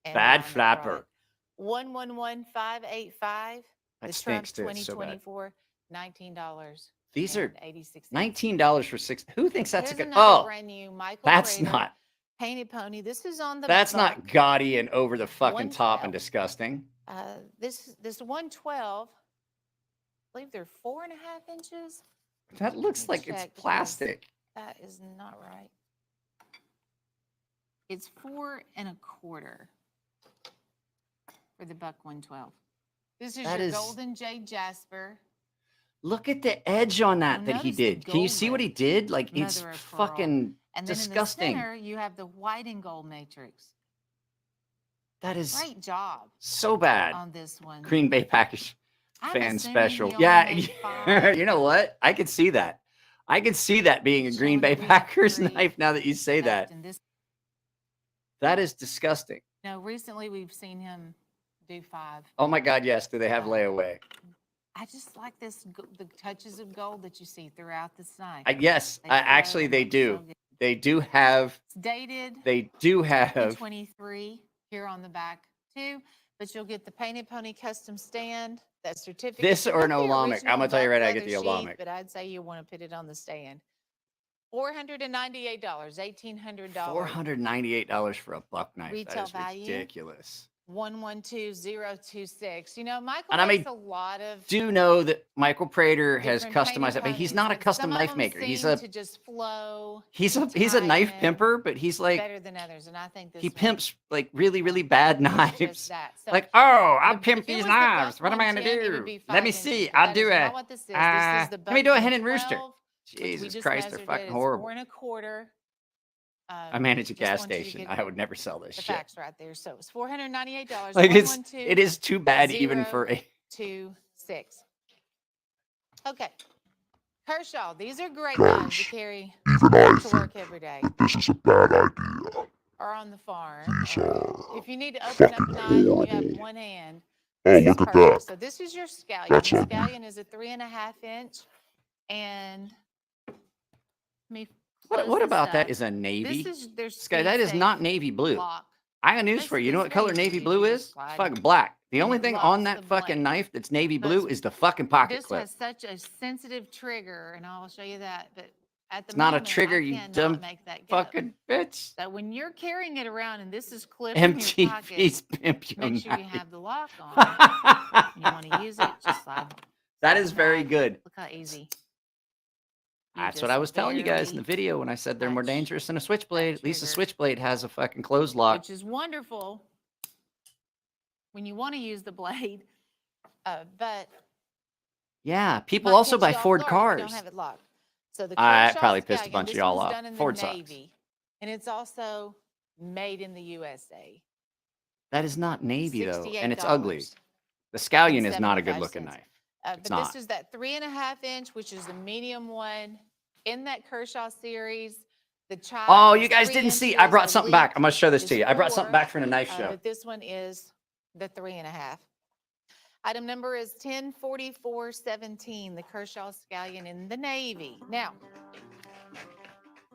and bad buying the flapper. product. 111585. That The stinks Trump too. It's so bad. 2024, $19. These are 86 $19 for 6. Who thinks that's Here's a good? another Oh, brand new Michael that's Prater not. Painted Pony. This is on the That's buck. not gaudy and over the fucking top and 112. disgusting. This 112, I believe they're 4.5 inches. That looks Let me like it's check because plastic. That is not right. It's 4 1/4 for the buck 112. This is That your is- golden jade jasper. Look at the edge on that Well, that he notice the did. Can you see what he gold did? Like it's mother of pearl. fucking And then disgusting. in the center, you have the white and gold matrix. That is Great job so bad. on this one. Green Bay Packers I'm fan assuming special. he only Yeah, made 5. you know what? I could see that. I could see that being a Green Showing Bay that we have Packers 3 knife now that you say left that. in this. That is disgusting. Recently we've seen him do 5. Oh my God, yes. Do they have layaway? I just like the touches of gold that you see throughout this knife. Yes, They flow actually and they look do. so good. They do have. It's dated They do have. 23 here on the back too, but you'll get the Painted Pony custom stand, that certificate. This You or got an the Olamic. I'm original gonna tell you buck right, I get leather the sheath, Olamic. but I'd say you want to put it on the stand. $498, $1,800. $498 for a buck knife. Retail That is value. ridiculous. 112026. Michael And I makes mean, a lot of Do know that Michael Prater has different painted customized it, but he's ponies, not a but custom some of knife them maker. He's seem a to just flow he's and a tie knife in pimper, but he's like better than others, and I think this he one pimps like really, really bad is just knives. that. So Like, oh, I the- pimp if it these was the knives. buck What am I gonna 110, it would do? be Let me 5 see. inches, but I'll that do is a. not what this is. This is the Let me buck do a hen and rooster. 112, which we Jesus just Christ, they're measured fucking it. It's horrible. 4 1/4. I manage a Just gas want you to station. get I would never sell this the shit. facts right there. So it's $498. Like it is too bad even for a. 26. Okay. Kershaw, these are great Guys, knives to carry Even I to work think every day that this is a bad idea. or on the farm. These are If you need to open up a fucking knife and you have horrible. one hand, Oh, this is look at perfect. that. So this is your scallion. That's The ugly. scallion is a 3.5 inch. And let me What close this about that up. is a navy? This is their This guy, that is speed not safe navy blue. lock. I got news Makes for you. You know this what color very navy easy blue to is? slide Fucking black. The and only it thing locks on that the fucking blade. knife that's navy But blue is the fucking pocket This clip. has such a sensitive trigger, and I'll show you that. But at the It's not a moment, trigger, I you cannot dumb make that go. Fucking bitch. So when you're carrying it around and this is clipped in your pocket, MTV's pimp you make sure you knife. have the lock on. You want to use it, just slide. That slide is it very back. good. Look how easy. You That's what just I was telling you guys in the barely video when I said they're more touch dangerous than a switchblade. that At least a trigger. switchblade has a fucking close lock. Which is wonderful when you want to use the blade, but Yeah, people might also catch buy you off Ford guard if cars. you don't have it locked. So the I Kershaw probably pissed a Scallion, bunch of this y'all one's off. done in the Ford sucks. Navy, and it's also made in the USA. That is not navy though, and it's ugly. $68. The scallion is not a good 75 looking cents. knife. But It's not. this is that 3.5 inch, which is the medium one in that Kershaw series. The child. Oh, is you guys 3 didn't see. I inches, brought something back. elite I'm gonna show this is to you. I brought something 4, back from the knife show. But this one is the 3.5. Item number is 104417, the Kershaw Scallion in the navy. Now,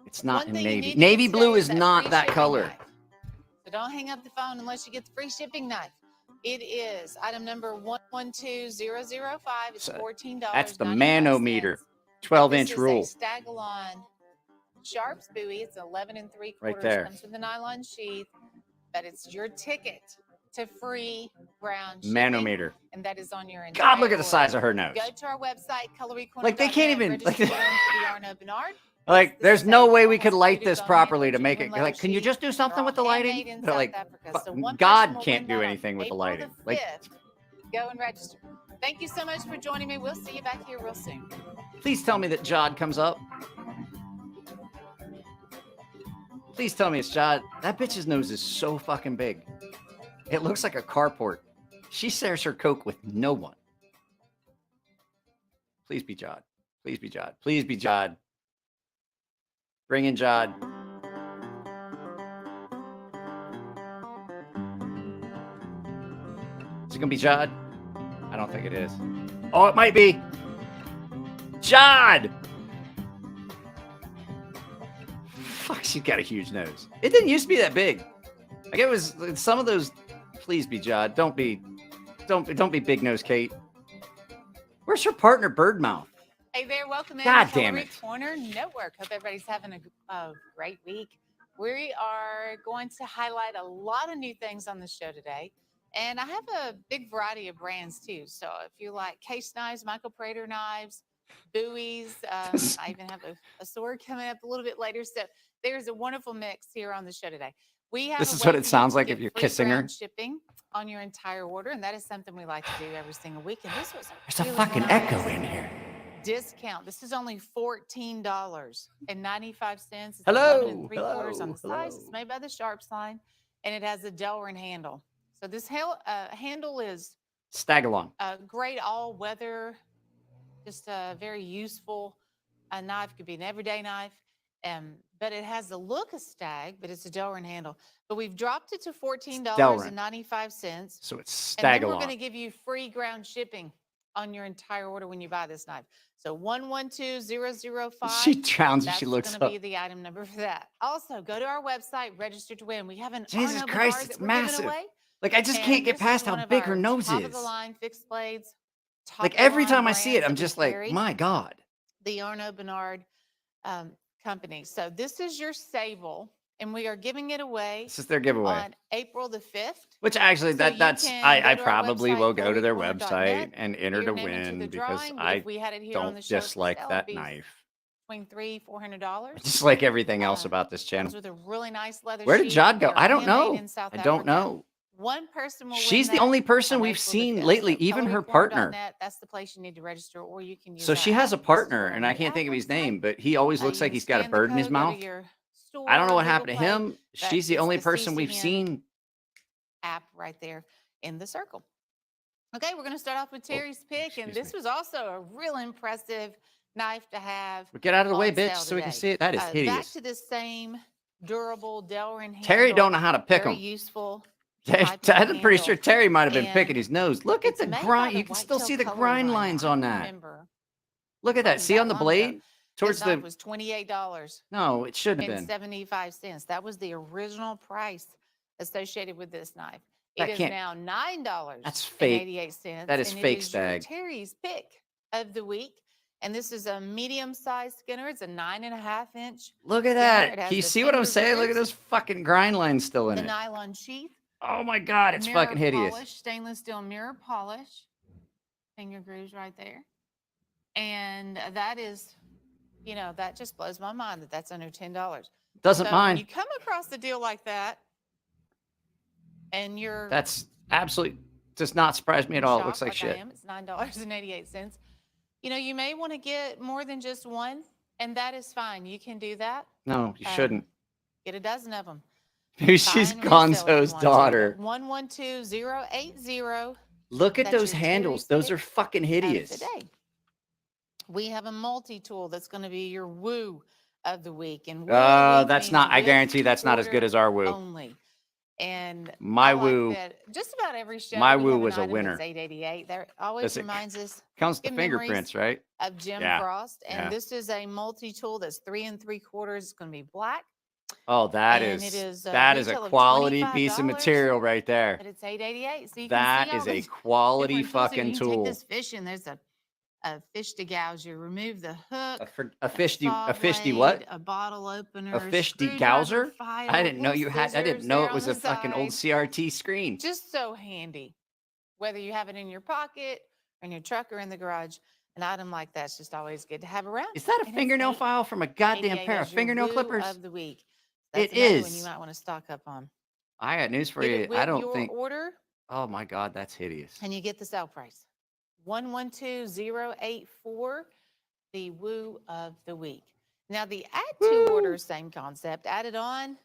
It's not one in thing you navy. need to Navy get blue today is not free that shipping color. knife. So don't hang up the phone unless you get the free shipping knife. It is item number 112005. It's $14. That's the manometer, 12-inch This rule. is a Stagalon Sharps buoy. It's 11 3/4. Right there. Comes with a nylon sheath, but it's your ticket to free ground shipping. Manometer. And that is on your entire God, look at the order. size of her nose. Go to our website, colorycorner.net. Like, they can't even- register like- to win for the Arno Bernard. Like, It's the there's no same way we almost could light suited this bone properly to handle, make it. genuine Like, leather can you just do sheath. something They're with the all lighting? handmade in They're South like, Africa. So fu- one God person will can't win do that on anything with the April lighting. Like, 5th. Go and register. Thank you so much for joining me. We'll see you back here real soon. please tell me that Jod comes up. Please tell me it's Jod. That bitch's nose is so fucking big. It looks like a carport. She shares her Coke with no one. Please be Jod. Please be Jod. Please be Jod. Bring in Jod. Is it gonna be Jod? I don't think it is. Oh, it might be. Jod! Fuck, she's got a huge nose. It didn't used to be that big. Like, it was some of those. Please be Jod. Don't be Big Nose Kate. Where's your partner, Birdmouth? Hey there, welcome in God to damn Colory it. Corner Network. Hope everybody's having a great week. We are going to highlight a lot of new things on the show today. And I have a big variety of brands too. So if you like case knives, Michael Prater knives, buoys, I even have a sword coming up a little bit later. So there's a wonderful mix here on the show today. We have This a is way what it for you sounds to like get if you're free kissing her. ground shipping on your entire order, and that is something we like to do every single week. And this was There's a really fucking nice echo in here. discount. This is only $14.95. It's Hello, 11 3/4 on the size. hello. It's made by the Sharps line, and it has a Delrin handle. So this handle is Stagalon. a great all-weather, just a very useful knife. Could be an everyday knife, but it has the look of Stag, but it's a Delrin handle. But we've dropped it to $14.95. So it's And then we're going to Stagalon. give you free ground shipping on your entire order when you buy this knife. So 112005. She drowns if That's she looks going to up. be the item number for that. Also, go to our website, register to win. We have an Jesus Arno Christ, Bernard it's that we're giving massive. away. Like, I just And can't get this past is how one of big her our nose top is. of the line fixed blades. Like, top of the every line time I see it, brands I'm that just we like, carry. my God. The Arno Bernard company. So this is your Sable, and we are giving it away This is their giveaway. on April the 5th. Which actually, So you that's can I go to our probably website, will go to their colorycorner.net, website and put enter your to name into win the because drawing. I If we had it here on don't the show for dislike sale, that it'd be knife. between $300-$400. Just like everything else about this channel. Comes with a really nice leather Where did sheath. Jod go? They're I don't handmade know. in South I don't Africa. know. One person will She's win the that only person on we've April the seen 5th. lately, So even her partner. colorycorner.net, that's the place you need to register, or you can use So our she has a app. It's partner, on and I the can't app think of his website. name, but he always looks You like can he's got a scan the bird in his code, go to mouth. your I don't know store, what happened to Google Play, him. but She's the it's only the person we've CCN seen. app right there in the circle. Okay, we're going to start off with Terry's pick, and excuse this me. was also a real impressive knife to have. But get out of the way, on bitch, sale so we can today. see it. That is Back hideous. to this same durable Delrin handle. Terry don't know how to pick Very them. useful. I'm type-in pretty sure handle. Terry might have been picking And his nose. Look at it's the made by grind. the You can still whitetail see the color grind line. lines Now, I on that. remember Look at that. wasn't See that on the long ago. blade? Towards This knife the. was $28 No, it shouldn't have and been. 75 cents. That was the original price associated with this knife. That It is can't- now $9. That's fake. 88 cents. That is and fake, it is your Stag. Terry's pick of the week. And this is a medium-sized skinner. It's a 9.5-inch. Look at Skinner. It that. has Can you the see what I'm finger saying? Look at grooves, those fucking grind lines still in the it. nylon sheath. Oh my God, it's mirror fucking hideous. Polish, stainless steel mirror polish. Finger grooves right there. And that is, that just blows my mind that that's under $10. Doesn't So when mind. you come across a deal like that, and you're That's absolutely does not surprise me at all. It looks shocked like I shit. am, it's $9.88. You may want to get more than just one, and that is fine. You can do that. No, you shouldn't. Get a dozen of them. Maybe she's Gonzo's daughter. 112080. Look at That's those your handles. Terry's Those are pick fucking hideous. Today. We have a multi-tool that's going to be your woo of the week. And woo That's means not, I with guarantee that's not as good order as our woo. only. And My I like Woo- that just about every show. My we Woo have an was a item winner. that's $8.88. That always Does it reminds us counts the good memories fingerprints, right? of Jim Yeah, Frost. And yeah. this is a multi-tool that's 3 3/4. It's going to be black. Oh, that And is it is a that is a retail of quality piece of $25, material right there. but it's $8.88. So you That can see is all a the quality different tools here. fucking You can tool. take this fishing. There's a fish degouger. Remove the hook. A fish saw what? blade, a bottle opener, A fish screwdriver, degouser? file, I didn't know little you had. I didn't scissors know there it on was the a fucking old side. CRT screen. Just so handy, whether you have it in your pocket, in your truck, or in the garage. An item like that's just always good to have around. Is that a And it's fingernail file from a goddamn 88 pair of as your fingernail woo clippers? of the week. That's It another one you is. might want to stock up on. I got news for Get you. it with I don't your think. order, Oh my god, that's hideous. and you get the sale price. 112084, the woo of the week. Now the add to order, same concept. Add it on,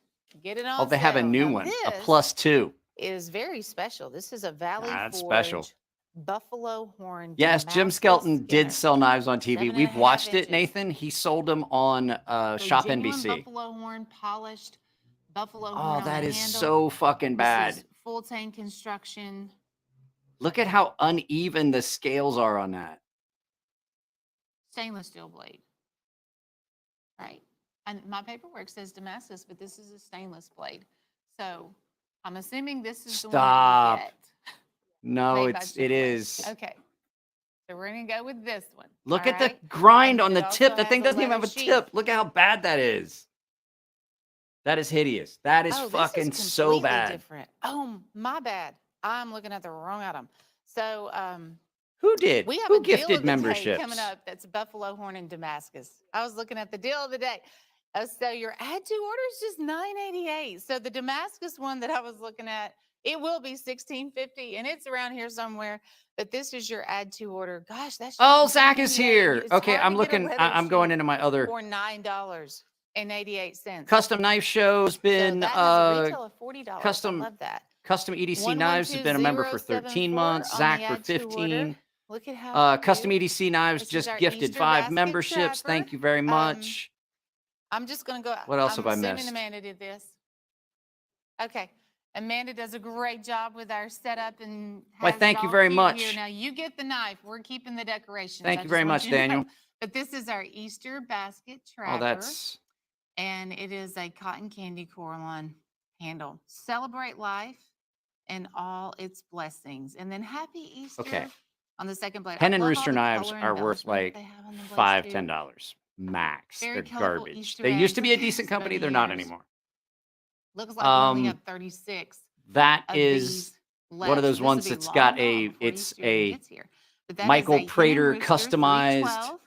get it on. Oh, they have a sale. new Now one, a this +2. is very special. This is a Valley That's Forge special. buffalo horn. Yes, Jim Damascus Skelton did Skinner. sell knives on TV. 7.5 We've watched it, inches. Nathan. He sold them on So Shop genuine NBC. buffalo horn, polished buffalo horn Oh, on that the is handle. so fucking This bad. is full tank construction. Look at how uneven the scales are on that. Stainless steel blade. Right. And my paperwork says Damascus, but this is a stainless blade. So I'm assuming this is the one Stop. that you get. No, Made by it Chick-fil-A. is. Okay. So we're going to go with this one. Look all at right? the grind And on then the it tip. also The thing has a doesn't even have a leather sheath. tip. Look at how bad that is. That is hideous. That is Oh, this fucking is so completely bad. different. Oh, my bad. I'm looking at the wrong item. So Who did? we have Who a deal gifted of the day memberships? coming up that's buffalo horn in Damascus. I was looking at the deal of the day. So your add to order is just $9.88. So the Damascus one that I was looking at, it will be $16.50, and it's around here somewhere. But this is your add to order. Gosh, that's Oh, just Zach is $9.88. here. It's Okay, hard I'm to get a looking. leather I'm going sheath into my other for $9.88. custom knife show's So been that has a retail of $40. custom- I love that. Custom EDC Knives has been a member for 13 months. 112074 on Zach the for add to order. 15. Look at how Custom cute. EDC Knives This is just our gifted Easter 5 basket memberships. trapper. Thank you very much. I'm just going to go. What else I'm have I assuming missed? Amanda did this. Okay. Amanda does a great job with our setup and Why, has it thank you all very cute much. Here. Now you get the knife. We're keeping the decorations. Thank I you just very want much, you to know. Daniel. But this is our Easter basket trapper. Oh, that's And it is a cotton candy Coraline handle. Celebrate life and all its blessings. And then happy Easter okay. on the second blade. I Pen and love all Rooster the knives color are worth embellishment like they have on the blades, $5, too. $10 max. Very They're colorful garbage. Easter They used eggs. to be a decent It's been company. They're not years. anymore. Looks like we only have Um, 36 That of is these one left. of So those this will ones be that's long got gone a. before It's Easter even a gets here. But that is Michael a Hen Prater Rooster customized. 312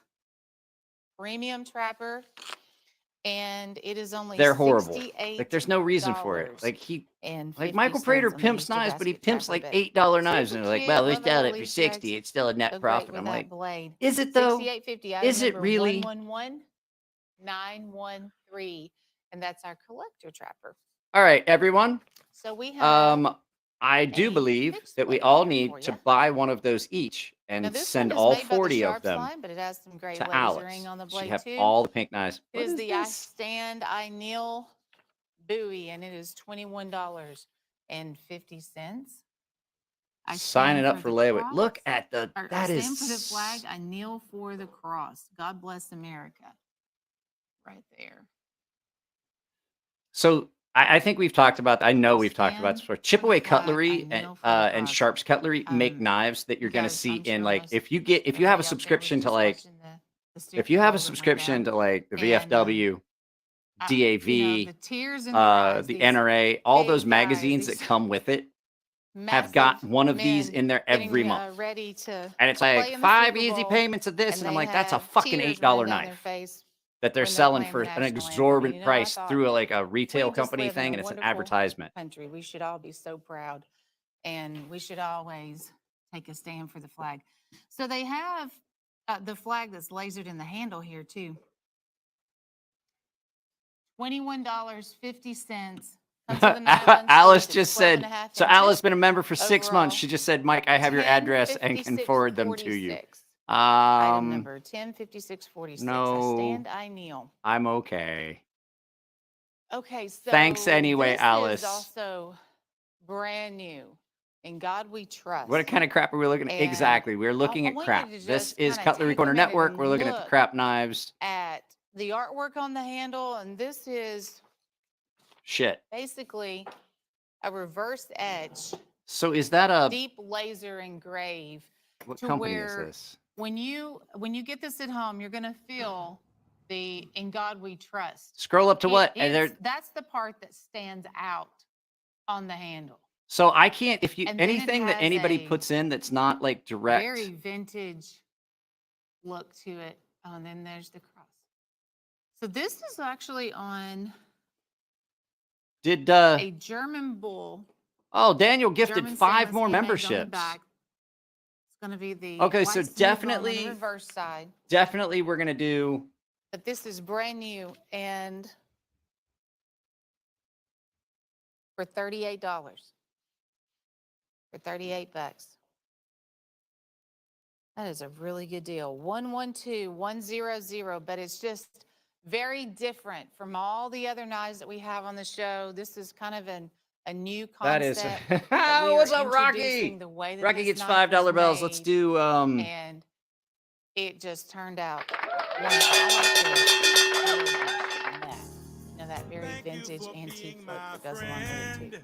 premium trapper, and it is only They're horrible. $68. Like there's no reason for it. Like and like Michael Prater pimps knives, but he pimps like $8 knives, and they're like, well, we sell it for 60. It's still a net profit. I'm like, blade. is it though? $68.50. Is it really? 111913, and that's our collector trapper. All right, everyone. So we have. I do a believe fixed that we blade all here need for to ya. buy one of those each Now and this send one is all made by the 40 of Sharps them line, but it has some great to lasering Alice. on the She blade have too. all the pink knives. It What is is the I this? Stand, I Kneel buoy, and it is $21.50. I Sign it stand up for for the layaway. cross, Look at the or I that is stand for the flag. I kneel for the cross. God bless America. Right there. So I think we've talked about. I know we've talked about this Stand before. Chip for the Away flag, I Cutlery kneel for the and cross. Sharps Cutlery make knives that you're going to Guys, see I'm in sure like most if you have a everybody out there subscription was to just like watching the if you have a Super Bowl that went subscription down. to like the And, VFW, DAV, the tears in their eyes, the these NRA, all big those guys, magazines these that come with it have massive got one of these men in there every getting, month. ready to And it's play like in the 5 Super easy Bowl, payments of this. and And I'm they like, that's a have fucking tears $8 running down their knife face that they're when they're selling playing for the an national anthem. exorbitant And, I price thought, through like a we retail just company live in thing, a and it's an wonderful advertisement. country. We should all be so proud, and we should always take a stand for the flag. So they have the flag that's lasered in the handle here too. $21.50. Alice just said, so Alice been a member for 6 months. overall. She just said, Mike, I have your address and can forward them to you. Item number 105646. I no. stand, I kneel. I'm okay. Okay, so Thanks anyway, this Alice. is also brand new. In God we trust. What kind of crap are we looking at? And Exactly. We're looking I at want you crap. to This just is kinda Cutlery take a Corner minute Network. and We're looking at the look crap knives. at the artwork on the handle, and this is Shit. basically a reverse edge, So is that a deep laser engrave. what to company is where this? When you get this at home, you're gonna feel the "In God We Trust." Scroll up to what? And That's the part that stands out on the handle. so I can't if you And then it anything that has anybody a puts in that's not like direct. Very vintage look to it. Oh, and then there's the cross. So this is actually on Did a German bull. oh Daniel gifted German 5 stainless more handmade on the memberships. back. It's going to be the Okay, white so smooth bone on the definitely reverse side. definitely we're gonna do But this is brand new and for $38. For $38. That is a really good deal. 112100, but it's just very different from all the other knives that we have on the show. This is kind of a new that is concept. that we what's are up, Rocky? introducing the way that Rocky this gets knife $5 was bills. Let's made, do and it just turned out wonderful. I like the wood on that. You know, that very vintage antique look that goes along with it too.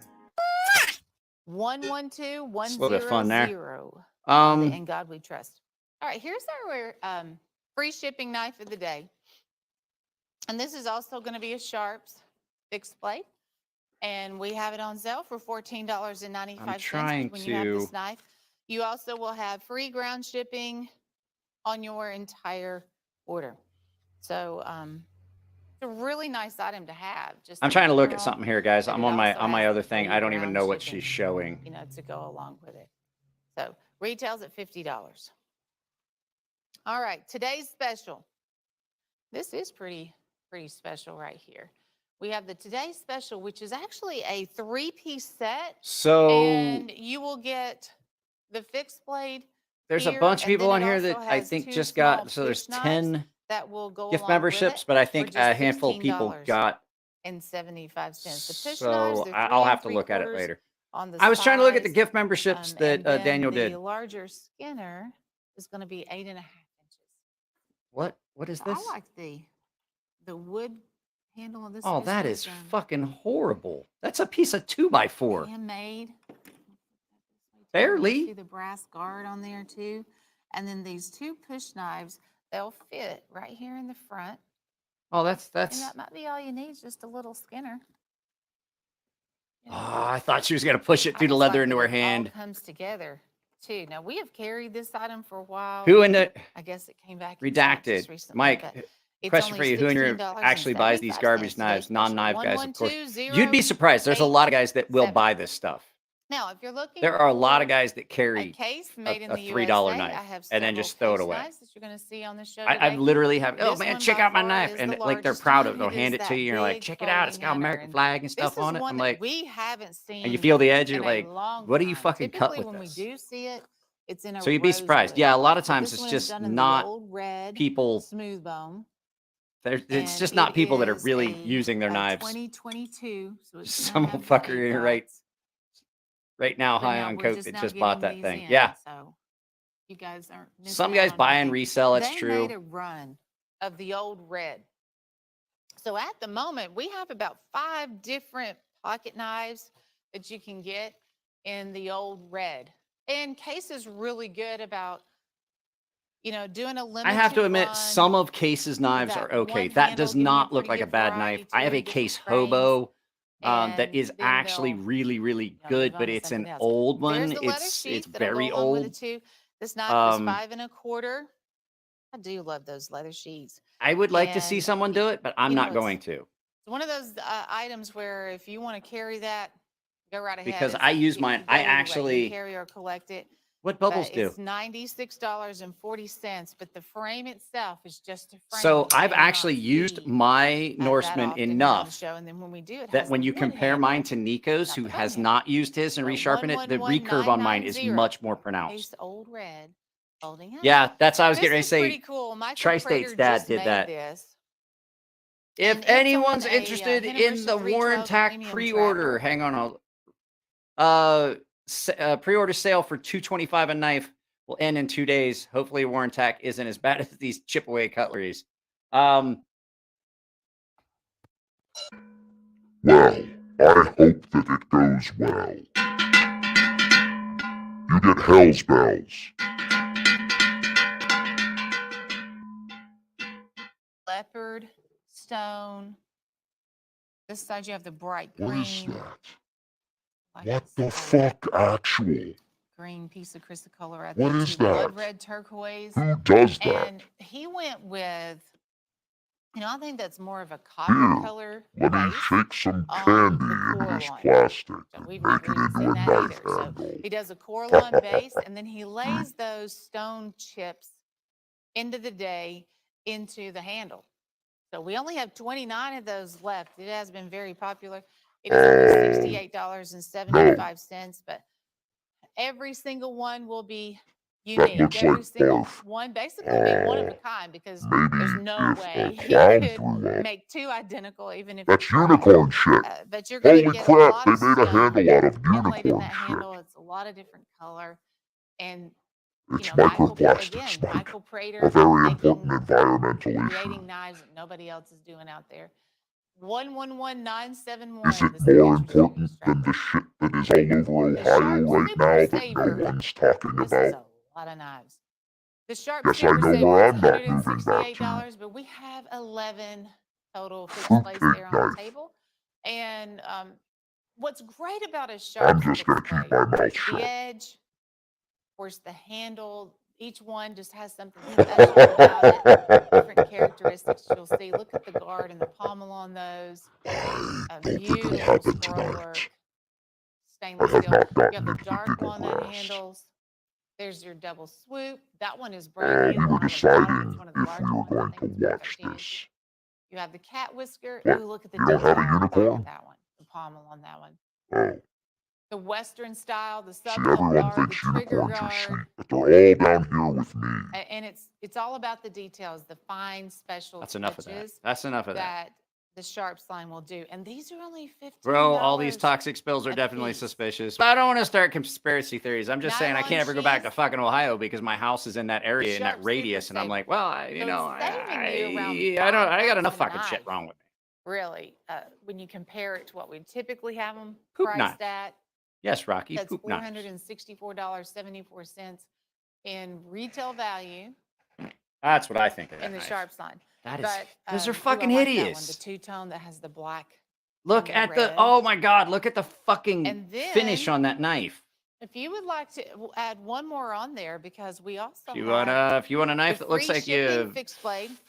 112100. bit of fun there. In God we trust. All right, here's our free shipping knife of the day. And this is also going to be a Sharps fixed blade. And we have it on sale for $14.95. I'm trying when you have this to- knife. You also will have free ground shipping on your entire order. So it's a really nice item to have. Just I'm in trying to look at general, something here, guys. but I'm it on my also has other the thing. free I don't even ground know what shipping, she's showing. you know, to go along with it. So retails at $50. All right, today's special. This is pretty special right here. We have the today's special, which is actually a 3-piece set. So And you will get the fixed blade. there's a here, bunch of and people then on it here also that I has think 2 just small got, so there's push knives 10 that will go gift along with memberships, it but I for think just a handful of people $16 got. and 75 cents. The push So knives, they're I'll 3 have to look at it 3/4 later. on the I was trying to look at the size, gift memberships that and then Daniel the did. larger skinner is going to be 8.5 inches. What is So this? I like the wood handle of this. Oh, that is fucking horrible. That's a piece of 2x4. Handmade. Barely. See the brass guard on there too. And then these 2 push knives, they'll fit right here in the front. Oh, that's. And that might be all you need, just a little skinner. You know, Oh, I thought she was gonna push it I through the just leather like into that her it all hand. comes together too. Now we have carried this item for a while. Who in the I guess it came back in stock just redacted? recently, Mike, but it's question only for you. Who in your actually buys these garbage $16.75 knives? today, Non-knife special. guys, of course. 112 You'd be surprised. There's a lot of guys that will buy this stuff. Now, if you're looking, There are a lot for of guys that a carry case made in a the $3 USA, knife I have and then just throw it several away. case knives that you're going to see on the show I've today. literally have. Oh This man, one check by out my far knife, is and the like they're largest. proud You of it. know, They'll it hand is it to that you, and you're like, big check it out. It's got folding American hammer. flag and This stuff is on it. one I'm that like, we haven't seen and you feel the edge. in You're a like, long what do you time. fucking cut Typically, with when this? we do see it, it's in a So you'd be surprised. rosewood. Yeah, a lot of But times this it's one is just done in the not old red people. smooth bone. It's And just not it people that are is really a using their knives. 2022. So it's Some gonna have fucker the here dots. right now, But high now on we're coke just that now just bought getting that these thing. in, Yeah, so you guys aren't missing some out guys on buy and anything. resell. That's They true. made a run of the old red. So at the moment, we have about 5 different pocket knives that you can get in the old red. And Case is really good about, you know, doing a limited I have to admit, run. some of Case's knives that are okay. one That handle, does giving you a not look pretty like a good bad variety knife. I have too, a different Case frames. Hobo that And is then actually they'll, really, really you know, good, move but on to it's an something else. old There's one. the leather It's sheath that'll very go along with it old. too. This knife is Um, 5 1/4. I do love those leather sheaths. I would like to see And someone do it, but I'm you know, not going to it's one of those items where if you want to carry that, go right ahead. because I use You mine. can I go either way. You actually. carry or collect it. What bubbles But do? it's $96.40, but the frame itself is just a frame. So that you I've may not actually used see, my that Norseman often here on the enough show. And then when we do, it that has when the you wood compare mine handle, to Nico's, not who the bone has handle. not used his and So resharpened it, the recurve on mine is 111990. much more pronounced. Case old red folding hammer. Yeah, that's how I was This getting ready to is pretty say. cool. Michael Tri-State's Prater dad just did made that. this. If And it's on anyone's a interested in Hindenburg the Free Warren Trails Tack premium pre-order, tracker. hang on. Pre-order sale for $225 a knife will end in 2 days. Hopefully, Warren Tack isn't as bad as these chip away cutleries. Well, I hope that it goes well. You get hell's bells. Leopard, stone. This side you have the bright What green. is that? like What this, the fuck, actual? green piece of Cristacolor right What there. is too. Blood that? red turquoise. Who does that? And he went with, I think that's more of a copper Here, color let me base shake some on candy the into core this line. plastic So and we've make never it even into seen a that knife either. So handle. he does a core line base, and then he lays those stone chips into the day into the handle. So we only have 29 of those left. It has been very popular. It is only $68.75, but every single one will be unique. looks Every like single barf. one basically will be one of a kind because there's Maybe no if way a you cloud could threw up. make two identical, even if That's you tried. unicorn shit. But you're going to Holy get a crap, lot they of made a stone handle out of inlaid in unicorn that shit. handle. It's a lot of different color, and It's Michael, microplastics, again, Mike. Michael A Prater very making, important environmental issue. creating knives that nobody else is doing out there. 111971. Is it the signature more important strap. than the shit that is all over The Ohio Sharp right Super now that Saver. no one's talking This is about? a lot of knives. The Sharp Guess I Super know Saver where is I'm not moving back to. $168, but we have 11 total fixed Fruit plates cake there on the knife. table. And what's great about a Sharp I'm just fixed gonna keep plate, my mouth the shut. edge, of course, the handle, each one just has something special about it. Different characteristics you'll see. Look at the guard and the pommel on those. I don't think it'll Beautiful happen scroll tonight. work. I Stainless have steel. not You gotten have the into the dark diggle walnut grass. handles. There's your double swoop. That one is brand new. We The were one on the bottom, it's deciding one of the if larger we were ones. I going think to it's about watch 13 inches. this. You have the cat whisker. What? Ooh, look at the You don't have a detail on the back of unicorn? that one. The pommel on that one. Oh. The Western style, the See, sub pump everyone guard, the thinks trigger unicorns are sweet, guard. but they're all down here with me. And it's all about the details, the fine special That's enough of that. touches That's enough of that. that the Sharps line will do. And these are only $15. Bro, all these toxic spills are a definitely piece. suspicious. But I don't want to start conspiracy theories. I'm just saying I Nylon can't ever go back to sheath. fucking Ohio because my house is in that area, in that Sharp Super radius, and I'm Saver. like, well, So it's saving you around I got enough $5 a fucking shit knife. wrong with me. Really, when you compare it to what we typically have them Poop priced knife. at, Yes, Rocky, that's poop knives. $464.74 in retail value That's what I think of that in the knife. Sharps line. That is, But those are ooh, I fucking like that one, hideous. the two-tone that has the black. Look and the at the, red. oh my God, look at the fucking And finish then- on that knife. If you would like to add one more on there, because we also If you have want a knife the that looks free like shipping you, fixed blade. It's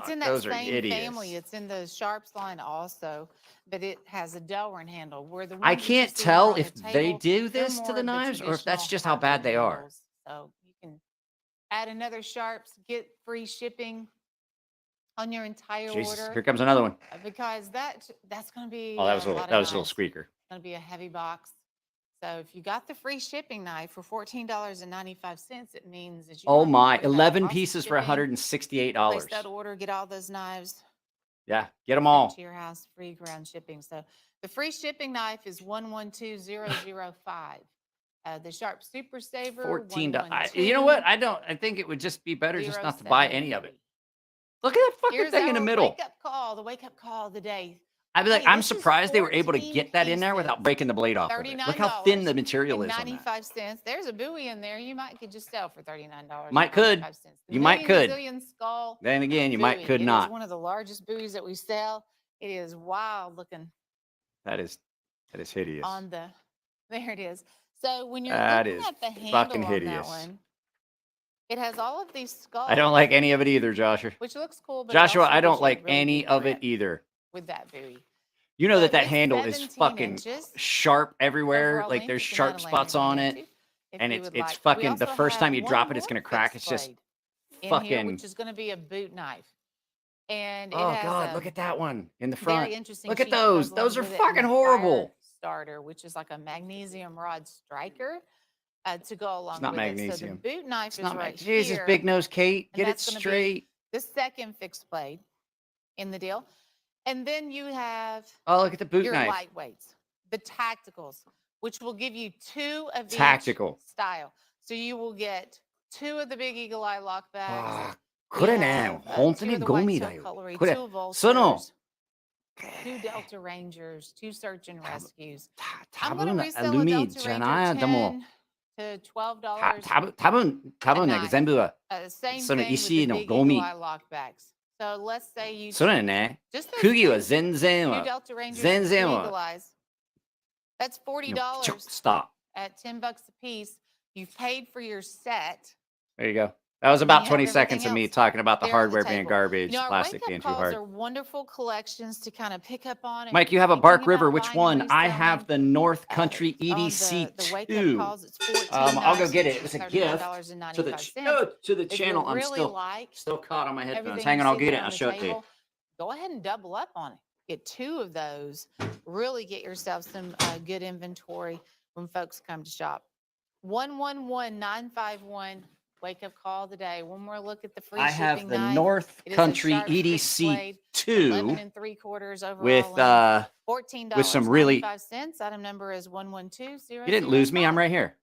fuck, in that those are same idiots. family. It's in the Sharps line also, but it has a Delrin handle. Where the I ones that you can't see tell here on if the they table, do they're this to more the of knives or if that's traditional just how bad hardwood they are. handles. So you can add another Sharps, get free shipping on your entire Jesus, order. here comes another one. Because that's going to be Oh, that was a little, lot of that was a little knives. squeaker. It's going to be a heavy box. So if you got the free shipping knife for $14.95, it means that you Oh don't have to my, worry about 11 cost of pieces for shipping. $168. Place that order, get all those knives Yeah, get them sent all. to your house, free ground shipping. So the free shipping knife is 112005. The Sharp Super Saver, 14. You know what? I think it would just be better just not to buy any of it. Look at that fucking Here's thing in the our middle. wake up call, the wake up call of the day. I'd be like, Hey, I'm this is surprised they were able to 14 get that in there without pieces, breaking the blade off of it. Look how thin the material is on that. $39.95. There's a buoy in there. You might could just sell for $39. Might could. You might could. Skull Then again, you might buoy. could It not. is one of the largest buoys that we sell. It is wild looking That is hideous. on the. There it is. So when you're That looking is at the handle fucking on that hideous. one, it has all of these skulls. I don't like any of it either, Joshua. Which looks cool, but it Joshua, also I gives don't you a like really any good of it grip either. with that buoy. You know So that it's handle is 17 fucking inches sharp everywhere. overall Like length. there's You can sharp add a spots landing on ring it. too, if And you it's would like. We fucking, the also first time have you one drop it, it's more going to crack. fixed It's just blade in here, fucking. which is going to be a boot knife. And it Oh has God, a look at that one in the very front. interesting Look at sheath that goes those. Those are along with it, and fucking a horrible. fire starter, which is like a magnesium rod striker to go along It's not with it. magnesium. So the boot knife It's is not right Jesus, here. big nose Kate. and Get it that's gonna be straight. the second fixed blade in the deal. And then you have Oh, look at the boot your knife. lightweights, the tacticals. which will give you 2 of Tactical. each style. So you will get 2 of the big eagle eye lock bags. あー We これね have, 本当 2 に of the ゴ white ミだ silk よ colory, これ 2 of その vultures, 2 Delta Rangers, 2 search and rescues. 多 I'm going to 分ア resell ル a ミ Delta じゃ Ranger ないでも $10 to $12. 多分ね knife. 全部は Same その thing with 石 the の big ゴ eagle ミ eye lock bags. So let's say you それ choose ね just those 釘は 2, 全然 2 は Delta Rangers 全 and 2然 eagle は eyes. That's $40 stop at $10 a piece. You've paid for your set. there you go that was And then about you 20 have seconds everything of me else talking about the there on the hardware being table. garbage You know, our plastic wake being up too calls hard are wonderful collections to kind of pick up on. If Mike you're you have a thinking Bark River about which buying and one I have reselling, the North Country on EDC the wake up 2 calls, it's 14 I'll go nights, get it which it was is a gift to the $39.95. to the If you channel I'm really like still caught on my headphones everything hang you on I'll see get there it on I'll the show it to you table, go ahead and double up on it. Get 2 of those. Really get yourself some good inventory when folks come to shop. 111951. Wake up call of the day. One more look at the free I shipping have the knife. North It is a Country sharp fixed EDC blade, 2 11 3/4 overall with length. $14.95. with some really Item number is 112005. you didn't lose me I'm right here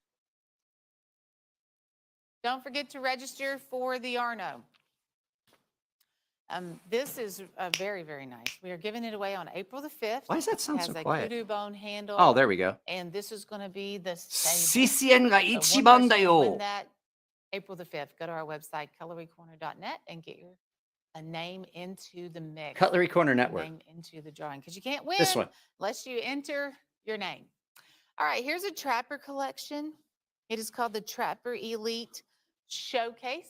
Don't forget to register for the Arno. This is very, very nice. We are giving it away on April the 5th. why does that sound It so has a quiet kudu bone handle. oh there we go And this is going to be the stable. CCN が So 一 one 番だ person will win よ that April the 5th. Go to our website, cutlerycorner.net, and get your a name into the mix. Cutlery Corner Your Network name into the drawing because you can't win this one unless you enter your name. All right, here's a Trapper collection. It is called the Trapper Elite Showcase.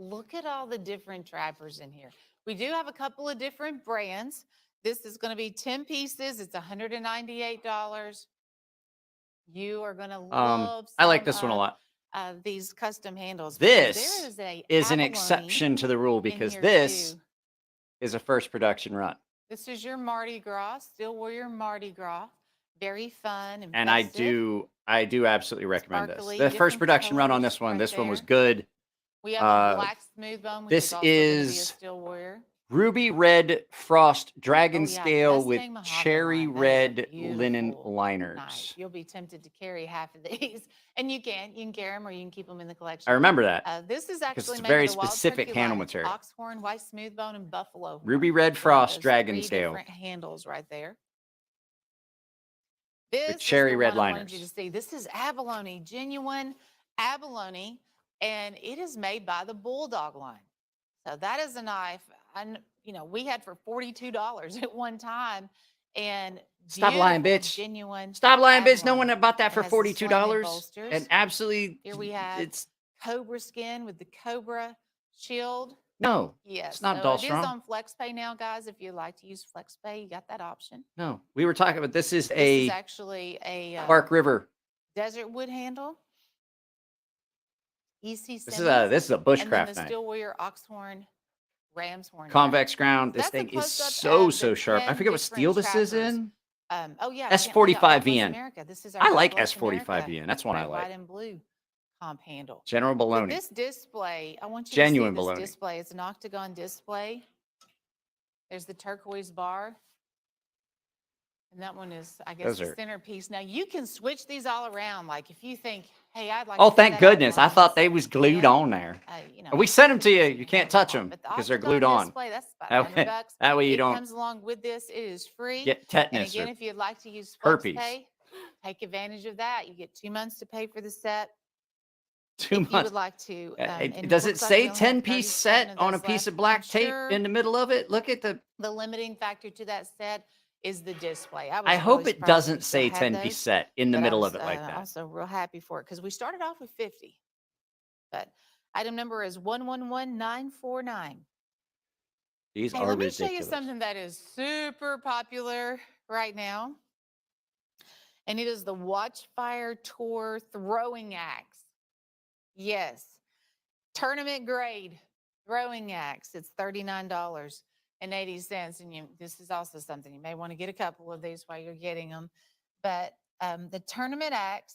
Look at all the different trappers in here. We do have a couple of different brands. This is going to be 10 pieces. It's $198. You are going to love I like some this one a of, lot these custom handles. because this there is, is an abalone exception to the rule in because here this too. is a first production run This is your Mardi Gras, still wear your Mardi Gras. Very fun and and festive. I do absolutely recommend this Sparkly, the first different production run on colors this one right this one was there. good We have a uh, black smooth bone, which this is also going to be a is steel warrior. Ruby Red Frost Dragon Oh, yeah, Scale with Mustang Mahogany cherry line. That is a red linen beautiful liners. knife. You'll be tempted to carry half of these, and you can carry them or you can keep them in the collection. I remember that. This is actually it's made very with the Wild specific Turkey handle line, material. Oxhorn, white smooth bone, and buffalo horn. Ruby Red So Frost those Dragon 3 Scale. different handles right there. This cherry is the red one I wanted you liners. to see. This is abalone, genuine abalone, and it is made by the Bulldog line. So that is a knife, we had for $42 at one time, and Stop lying, beautiful, bitch. genuine. Stop lying, bitch. No abalone. one bought that It for has the swing and $42. bolsters. And absolutely, Here we have it's Cobra skin with the Cobra shield. no, Yes, it's not so Doll it is Strong. on FlexPay now, guys. If you'd like to use FlexPay, you got that option. No, we were talking about this is This a is actually a Bark River. desert wood handle. EC This is a and then bushcraft the knife. steel warrior oxhorn ram's horn knife. Convex ground. This That's a thing is close-up of so the sharp. I 10 forget what steel this is different in. Oh yeah, I can't S45 forget God Bless VN. America. This is our I God like Bless S45 America VN. That's one I red, like. white, and blue comp handle. General But Baloney. this display, I want you Genuine to see baloney. this display. It's an octagon display. There's the turquoise bar. And that one is, I guess, Those the are- centerpiece. Now you can switch these all around. Like if you think, hey, I'd like Oh, to put thank that goodness. I abalone thought on they was glued and, on there. We sent them to you. You can't touch them But the because they're octagon glued on. display, that's about That way- $100. that way you It don't comes along with this. It is free. get And tetanus again, or if you'd like to use herpes. FlexPay, take advantage of that. You get 2 months to pay for the set. 2 If you months. would like to. and Does it looks like say we only have 10-piece 37 set of on a those piece of left. black I'm tape sure in the middle of it? Look at the. the limiting factor to that set is the display. I was hope really it surprised we doesn't still say had 10-piece those, set in the but I middle was, of it like that. Also real happy for it because we started off with 50. But item number is 111949. These Hey, are let me show you ridiculous. something that is super popular right now. And it is the Watchfire Tour throwing axe. Yes. Tournament grade throwing axe. It's $39.80. And this is also something you may want to get a couple of these while you're getting them. But the tournament axe,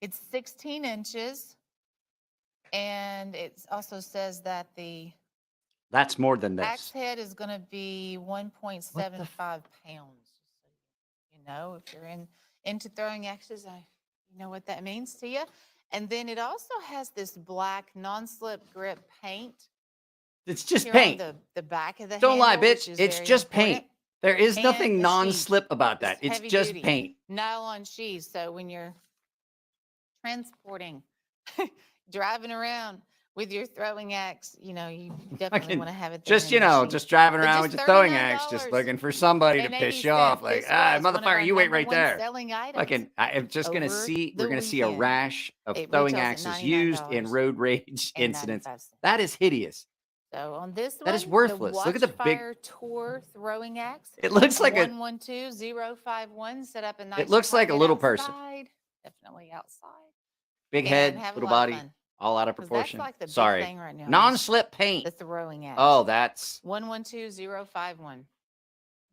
it's 16 inches. And it also says that the That's more than axe this. head is going to be 1.75 pounds. You know, if you're into throwing axes, you know what that means to you. And then it also has this black non-slip grip paint It's just here paint. on the back of the Don't lie, handle, which bitch. is It's very just important. paint. There is And nothing the non-slip sheath. about that. It's heavy just duty. paint. Nylon sheaths. So when you're transporting, driving around with your throwing axe, you know, you definitely Fucking- want to have it there Just, in you the know, sheath. just driving But around just with your throwing axe, just $39 looking for somebody to and piss 80 you off. cents. Like, This was one of our motherfucker, you wait number right one there. selling items Fucking, I'm just going to over see, we're the going to see a weekend. rash of It throwing retails at axes used in $99 road rage and incidents. 95 cents. That is hideous. So on this That one, is worthless. the Look at the big- Watchfire Tour throwing axe. It looks like a, 112051 set up a nice it looks like a target little person. outside, definitely outside. Big And head, have a little lot of body, fun, all out of 'cause that's proportion. like the big Sorry. thing right now is Non-slip paint. the throwing axe. Oh, that's 112051.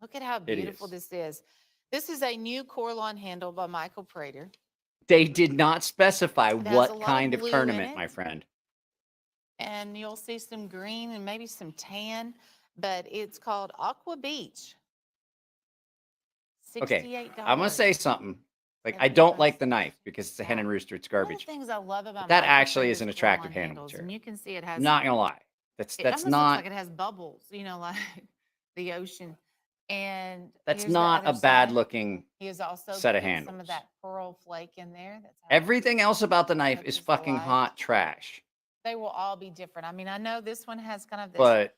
Look at how beautiful hideous. this is. This is a new Corlon handle by Michael Prater. They did not specify It has a what lot of kind of blue in tournament, it. my friend. And you'll see some green and maybe some tan, but it's called Aqua Beach. $68. Okay, I'm gonna say something. Like, I Every don't like bus. the knife because it's a hen and rooster. It's One of garbage. the things I love about That Michael actually is Prater's an attractive Corlon handle handles, material. and you can see it has. Not gonna lie. It That's almost not looks like it has bubbles, you know, like the ocean. And that's here's the not other a bad side. looking. He has also set of put some handles. of that pearl flake in there. That's how Everything else about the knife is touches the fucking light. hot trash. They will all be different. I mean, I know this one has kind of this But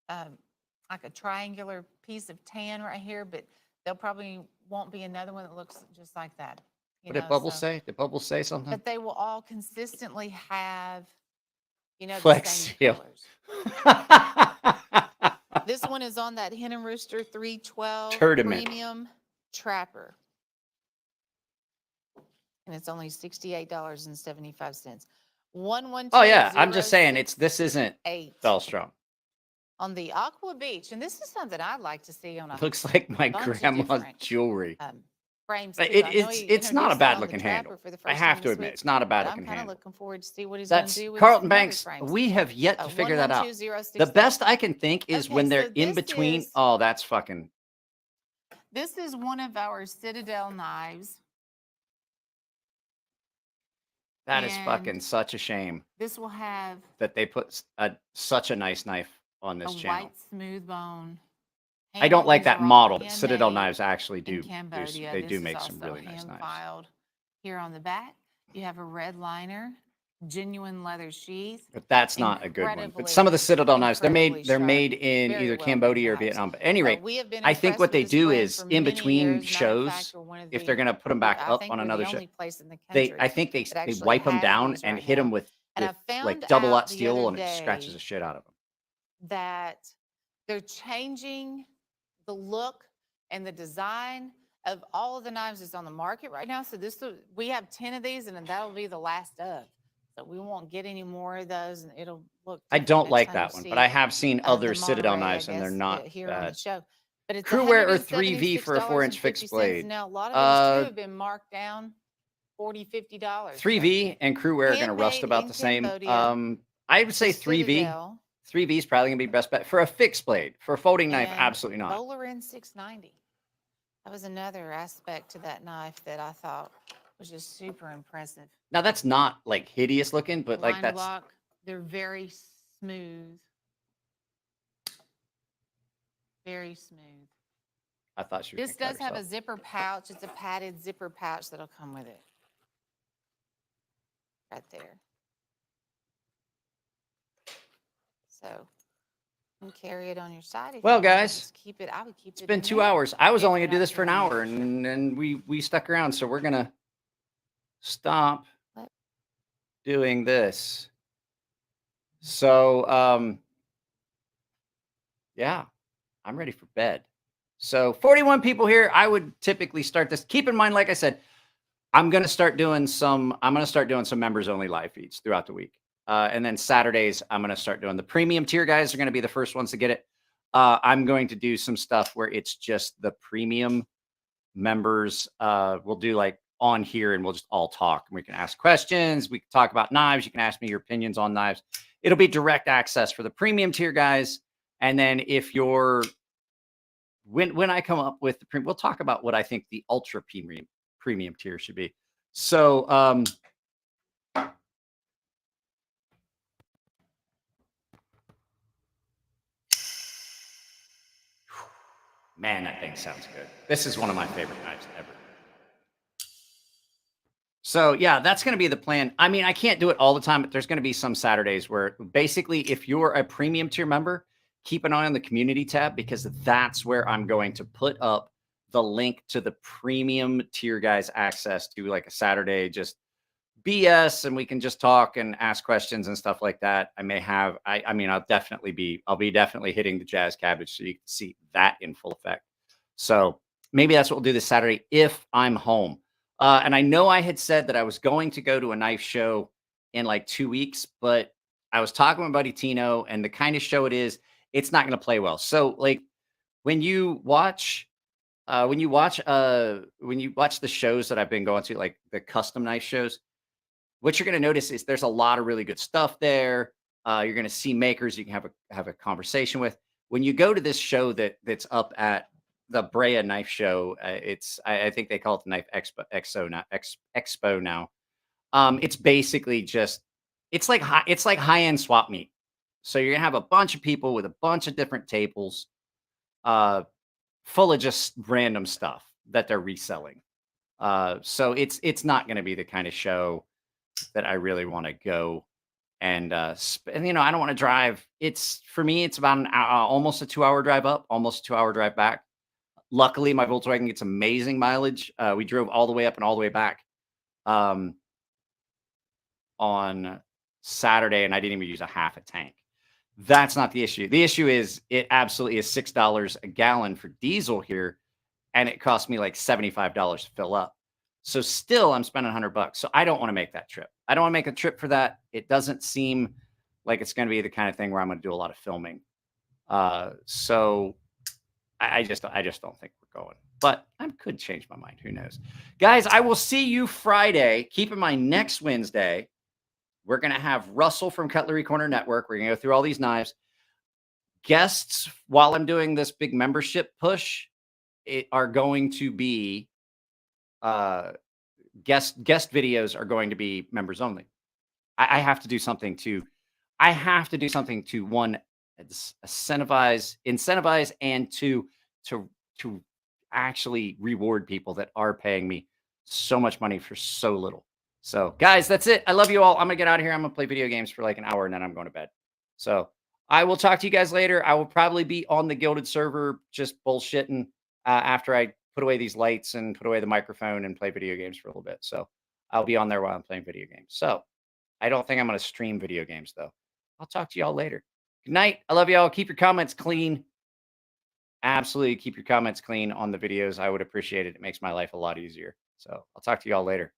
like a triangular piece of tan right here, but there probably won't be another one that looks just like that. You what did know, Bubbles so- say? Did Bubbles say something? But they will all consistently have, you know, Flex the same seal. colors. This one is on that Hen and Rooster 312 Tournament. Premium Trapper. And it's only $68.75. 112. Oh yeah, I'm just saying this isn't 8 Bellstrom. on the Aqua Beach, and this is something I'd like to see on a Looks like my bunch of grandma's different, jewelry. frames. But too. I know he it's not a introduced it bad on the looking Trapper handle. for the I first have time to this admit, week, it's not a bad but looking I'm kind of handle. looking forward to see what he's going to That's do with Carlton some other Banks. frames. We have yet to figure that out. 112067. The best I can think is Okay, when they're so in this between. is- Oh, that's fucking. This is one of our Citadel knives. That is And fucking such a shame This will have that they put such a nice knife on a this channel. white smooth bone. I don't like Handles that are all model, but Citadel handmade knives actually in do. Cambodia. They This do is make some also really nice knives. hand-filed. Here on the back, you have a red liner, genuine leather sheath. But that's not a good one. But Incredibly- some of the Citadel knives, they're incredibly made sharp, in very either well-made Cambodia or knives. Vietnam. But anyway, We have been I think impressed what with they this do brand is for in many between years. Matter of shows, fact, we're one of if the- they're gonna put them back I up think on we're the another show, only place in the country I think they that actually wipe them has down these and right hit them now. with And I like found double out lot the steel, other and it scratches day the shit out of them. that they're changing the look and the design of all of the knives that's on the market right now. So we have 10 of these, and then that'll be the last of. So we won't get any more of those, and it'll look. I different don't next like time that you one, see, but I have seen other the Citadel Monterey, I knives, and they're guess, not here on the bad. show. But it's Crew wear or 3V for a 4-inch fixed $176.50. blade. Now a lot of these Uh, too have been marked down $40, $50. 3V and Crew wear are going to rust Handmade about in the same. Cambodia. I would say The 3V. Citadel 3V is probably going to be best bet for a fixed blade. For a folding knife, and absolutely not. Bowler N690. That was another aspect to that knife that I thought was just super impressive. Now that's not like hideous looking, but like Line that's block, they're very smooth. Very smooth. I thought she was. This does have a zipper pouch. It's a padded zipper pouch that'll come with it. Right there. So you can carry it on your side. if Well, you want. guys, Just keep it. I would keep it. It's been in 2 there. hours. I was if only you're going to do not this for an doing hour, anything. and we stuck around. So we're gonna stop What? doing this. So yeah, I'm ready for bed. So 41 people here. I would typically start this. Keep in mind, like I said, I'm gonna start doing some members only live feeds throughout the week. And then Saturdays, I'm going to start doing the premium tier guys are going to be the first ones to get it. I'm going to do some stuff where it's just the premium members. We'll do like on here and we'll just all talk and we can ask questions. We can talk about knives. You can ask me your opinions on knives. It'll be direct access for the premium tier guys. And then if you're when I come up with the premium, we'll talk about what I think the ultra premium tier should be. So man, that thing sounds good. This is one of my favorite knives ever. So yeah, that's going to be the plan. I mean, I can't do it all the time, but there's going to be some Saturdays where basically if you're a premium tier member, keep an eye on the community tab because that's where I'm going to put up the link to the premium tier guys access to like a Saturday, just BS, and we can just talk and ask questions and stuff like that. I may have, I mean, I'll be definitely hitting the jazz cabbage so you can see that in full effect. So maybe that's what we'll do this Saturday if I'm home. And I know I had said that I was going to go to a knife show in like 2 weeks, but I was talking with my buddy Tino, and the kind of show it is, it's not going to play well. So like when you watch the shows that I've been going to, like the custom knife shows, what you're going to notice is there's a lot of really good stuff there. You're going to see makers you can have a conversation with. When you go to this show that's up at the Brea Knife Show, I think they call it the Knife Expo now. It's basically just it's like high-end swap meet. So you're gonna have a bunch of people with a bunch of different tables, full of just random stuff that they're reselling. So it's not gonna be the kind of show that I really want to go and you know, I don't want to drive. For me, it's about an hour, almost a 2-hour drive up, almost a 2-hour drive back. Luckily, my Volkswagen gets amazing mileage. We drove all the way up and all the way back on Saturday, and I didn't even use a half a tank. That's not the issue. The issue is it absolutely is $6 a gallon for diesel here, and it cost me like $75 to fill up. So still, I'm spending $100. So I don't want to make that trip. I don't want to make a trip for that. It doesn't seem like it's going to be the kind of thing where I'm going to do a lot of filming. So I just don't think we're going. But I could change my mind. Who knows? Guys, I will see you Friday. Keep in mind, next Wednesday, we're going to have Russell from Cutlery Corner Network. We're going to go through all these knives. Guests, while I'm doing this big membership push, are going to be guest videos are going to be members only. I have to do something to one, incentivize and to actually reward people that are paying me so much money for so little. So guys, that's it. I love you all. I'm gonna get out of here. I'm gonna play video games for like an hour and then I'm going to bed. So I will talk to you guys later. I will probably be on the Gilded server just bullshitting after I put away these lights and put away the microphone and play video games for a little bit. So I'll be on there while I'm playing video games. So I don't think I'm going to stream video games though. I'll talk to y'all later. Good night. I love y'all. Keep your comments clean. Absolutely keep your comments clean on the videos. I would appreciate it. It makes my life a lot easier. So I'll talk to y'all later.